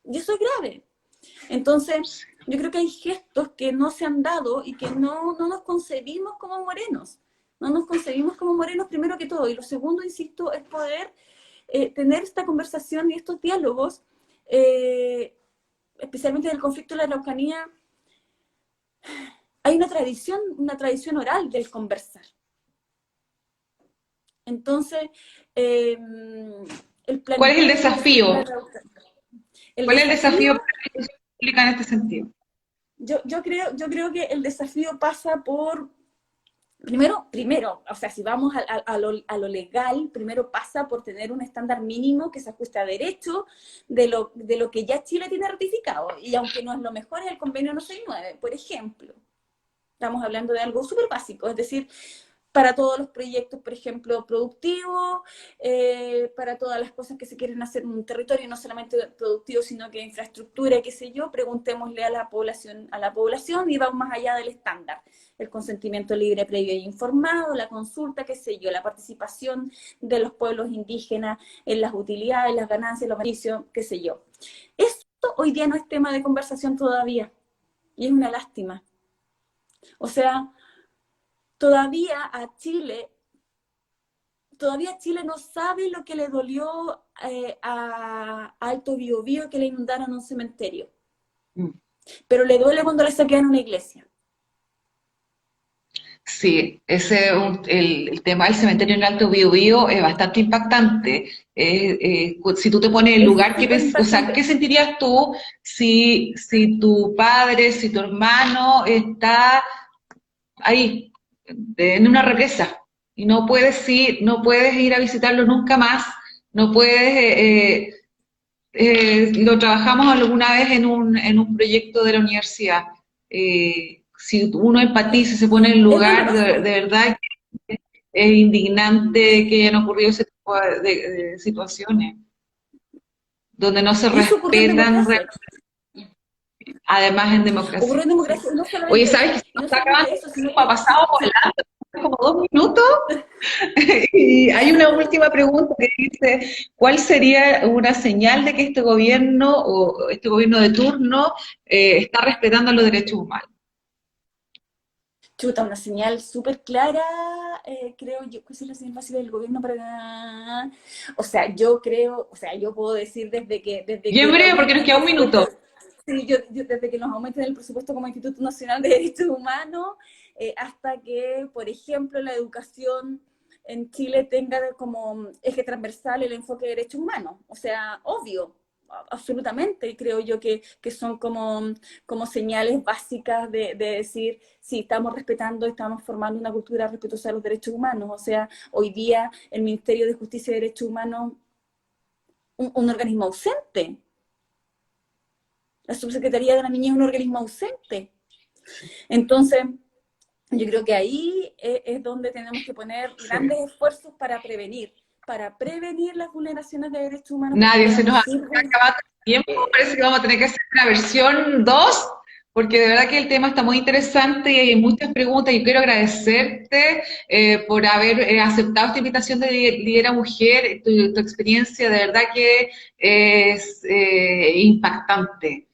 B: Y eso es grave. Entonces, yo creo que hay gestos que no se han dado y que no nos concebimos como morenos. No nos concebimos como morenos primero que todo. Y lo segundo, insisto, es poder tener esta conversación y estos diálogos, especialmente en el conflicto de la Araucanía. Hay una tradición oral del conversar. Entonces, el
A: ¿Cuál es el
B: planifique cómo se vive la
A: desafío?
B: Araucanía. El
A: ¿Cuál es el
B: desafío,
A: desafío para la educación pública en este sentido?
B: yo creo que el desafío pasa por primero, o sea, si vamos a lo legal, primero pasa por tener un estándar mínimo que se ajuste a derecho de lo que ya Chile tiene ratificado. Y aunque no es lo mejor, es el convenio no 69, por ejemplo. Estamos hablando de algo súper básico, es decir, para todos los proyectos, por ejemplo, productivos, para todas las cosas que se quieren hacer en un territorio, no solamente productivo, sino que infraestructura, qué sé yo, preguntémosle a la población y vamos más allá del estándar. El consentimiento libre, previo e informado, la consulta, qué sé yo, la participación de los pueblos indígenas en las utilidades, las ganancias, los beneficios, qué sé yo. Esto hoy día no es tema de conversación todavía, y es una lástima. O sea, todavía Chile no sabe lo que le dolió a Alto Biobío que le inundaron un cementerio.
A: Mm.
B: pero le duele cuando le saquean una iglesia.
A: Sí, el tema del cementerio en el Alto Biobío es bastante impactante. Si tú te pones en el
B: Es
A: lugar,
B: súper
A: o sea, ¿qué
B: impactante.
A: sentirías tú si tu padre, si tu hermano está ahí, en una represa, y no puedes ir a visitarlo nunca más, no puedes, lo trabajamos alguna vez en un proyecto de la universidad. Si uno empatiza, se pone en el
B: Es
A: lugar,
B: doloroso.
A: de verdad que es indignante que hayan ocurrido ese tipo de situaciones, donde no se
B: Y eso ocurrió en
A: respetan,
B: democracia.
A: además en
B: Ocurrió
A: democracia.
B: en
A: Sí.
B: democracia, y no
A: Oye,
B: solamente
A: ¿sabes
B: eso,
A: que se
B: y
A: nos
B: no
A: está acabando
B: solamente eso,
A: el
B: sino
A: tiempo? Ha
B: que
A: pasado volando, como 2 minutos. Y hay una última pregunta que dice, ¿cuál sería una señal de que este gobierno o este gobierno de turno está respetando los derechos humanos?
B: chuta, una señal súper clara, creo yo, que es la señal básica del gobierno para... O sea, yo creo, o sea, yo puedo decir desde
A: Bien
B: que le
A: breve, porque nos
B: aumenten el
A: queda un
B: presupuesto,
A: minuto.
B: sí, yo desde que nos aumenten el presupuesto como Instituto Nacional de Derechos Humanos, hasta que, por ejemplo, la educación en Chile tenga como eje transversal el enfoque de derechos humanos. O sea, obvio, absolutamente, creo yo que son como señales básicas de decir, sí, estamos respetando, estamos formando una cultura respetuosa de los derechos humanos. O sea, hoy día el Ministerio de Justicia y Derechos Humanos, un organismo ausente. La Subsecretaría de la Niñez es un organismo ausente. Entonces, yo creo que ahí es donde tenemos que poner
A: Sí.
B: grandes esfuerzos para prevenir las vulneraciones de derechos humanos, porque
A: Nadie
B: ya no
A: se nos
B: nos
A: ha
B: sirve.
A: acabado el tiempo, parece que vamos a tener que hacer una versión 2, porque de verdad que el tema está muy interesante y hay muchas preguntas. Y quiero agradecerte por haber aceptado esta invitación de Lidera Mujer, tu experiencia de verdad que es impactante.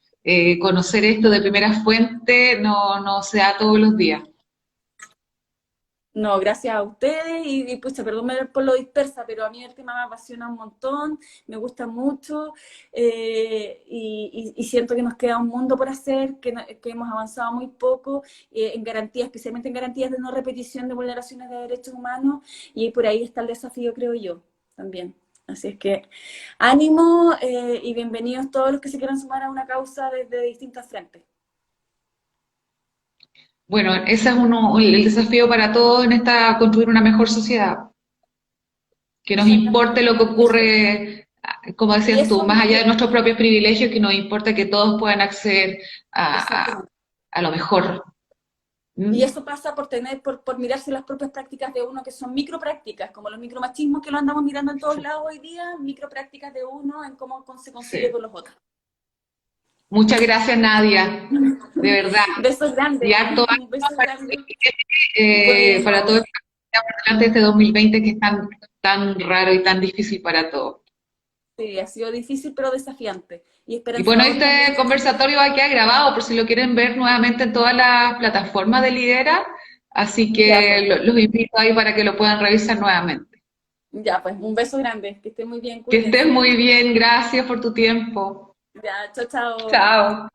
A: Conocer esto de primera fuente no se da todos los días.
B: No, gracias a ustedes y pucha, perdón por lo dispersa, pero a mí el tema me apasiona un montón, me gusta mucho y siento que nos queda un mundo por hacer, que hemos avanzado muy poco en garantías, especialmente en garantías de no repetición de vulneraciones de derechos humanos y por ahí está el desafío, creo yo, también. Así es que ánimo y bienvenidos todos los que se quieran sumar a una causa desde distintas frentes.
A: Bueno, ese es el desafío para todos en esta construir una mejor sociedad. Que nos importe
B: Exactamente.
A: lo que
B: Eso,
A: ocurre, como
B: y
A: decías tú,
B: eso
A: más allá de
B: que,
A: nuestros propios privilegios, que nos importa que todos puedan acceder
B: exactamente.
A: a lo mejor.
B: Y
A: ¿Mm?
B: eso pasa por por mirarse las propias prácticas de uno, que son microprácticas, como los micromachismos que lo andamos mirando en todos
A: Sí,
B: lados hoy día, microprácticas de uno en cómo se concilia
A: sí.
B: con los otros.
A: Muchas gracias, Nadia, de verdad.
B: Besos
A: Y
B: grandes,
A: harto
B: un
A: ánimo
B: beso grande.
A: para todo
B: Bueno,
A: el que está por delante de este 2020 que es tan raro y tan difícil para todos.
B: sí, ha sido difícil pero desafiante y
A: Y bueno,
B: esperanzador
A: este
B: también.
A: conversatorio va a quedar grabado por si lo quieren ver nuevamente en todas las plataformas de Lidera, así
B: Ya pues,
A: que los invito ahí para que lo puedan revisar nuevamente.
B: ya pues, un beso grande, que estén muy bien,
A: Que estés
B: cuídense.
A: muy bien, gracias por tu tiempo.
B: Ya, chao, chao.
A: Chao.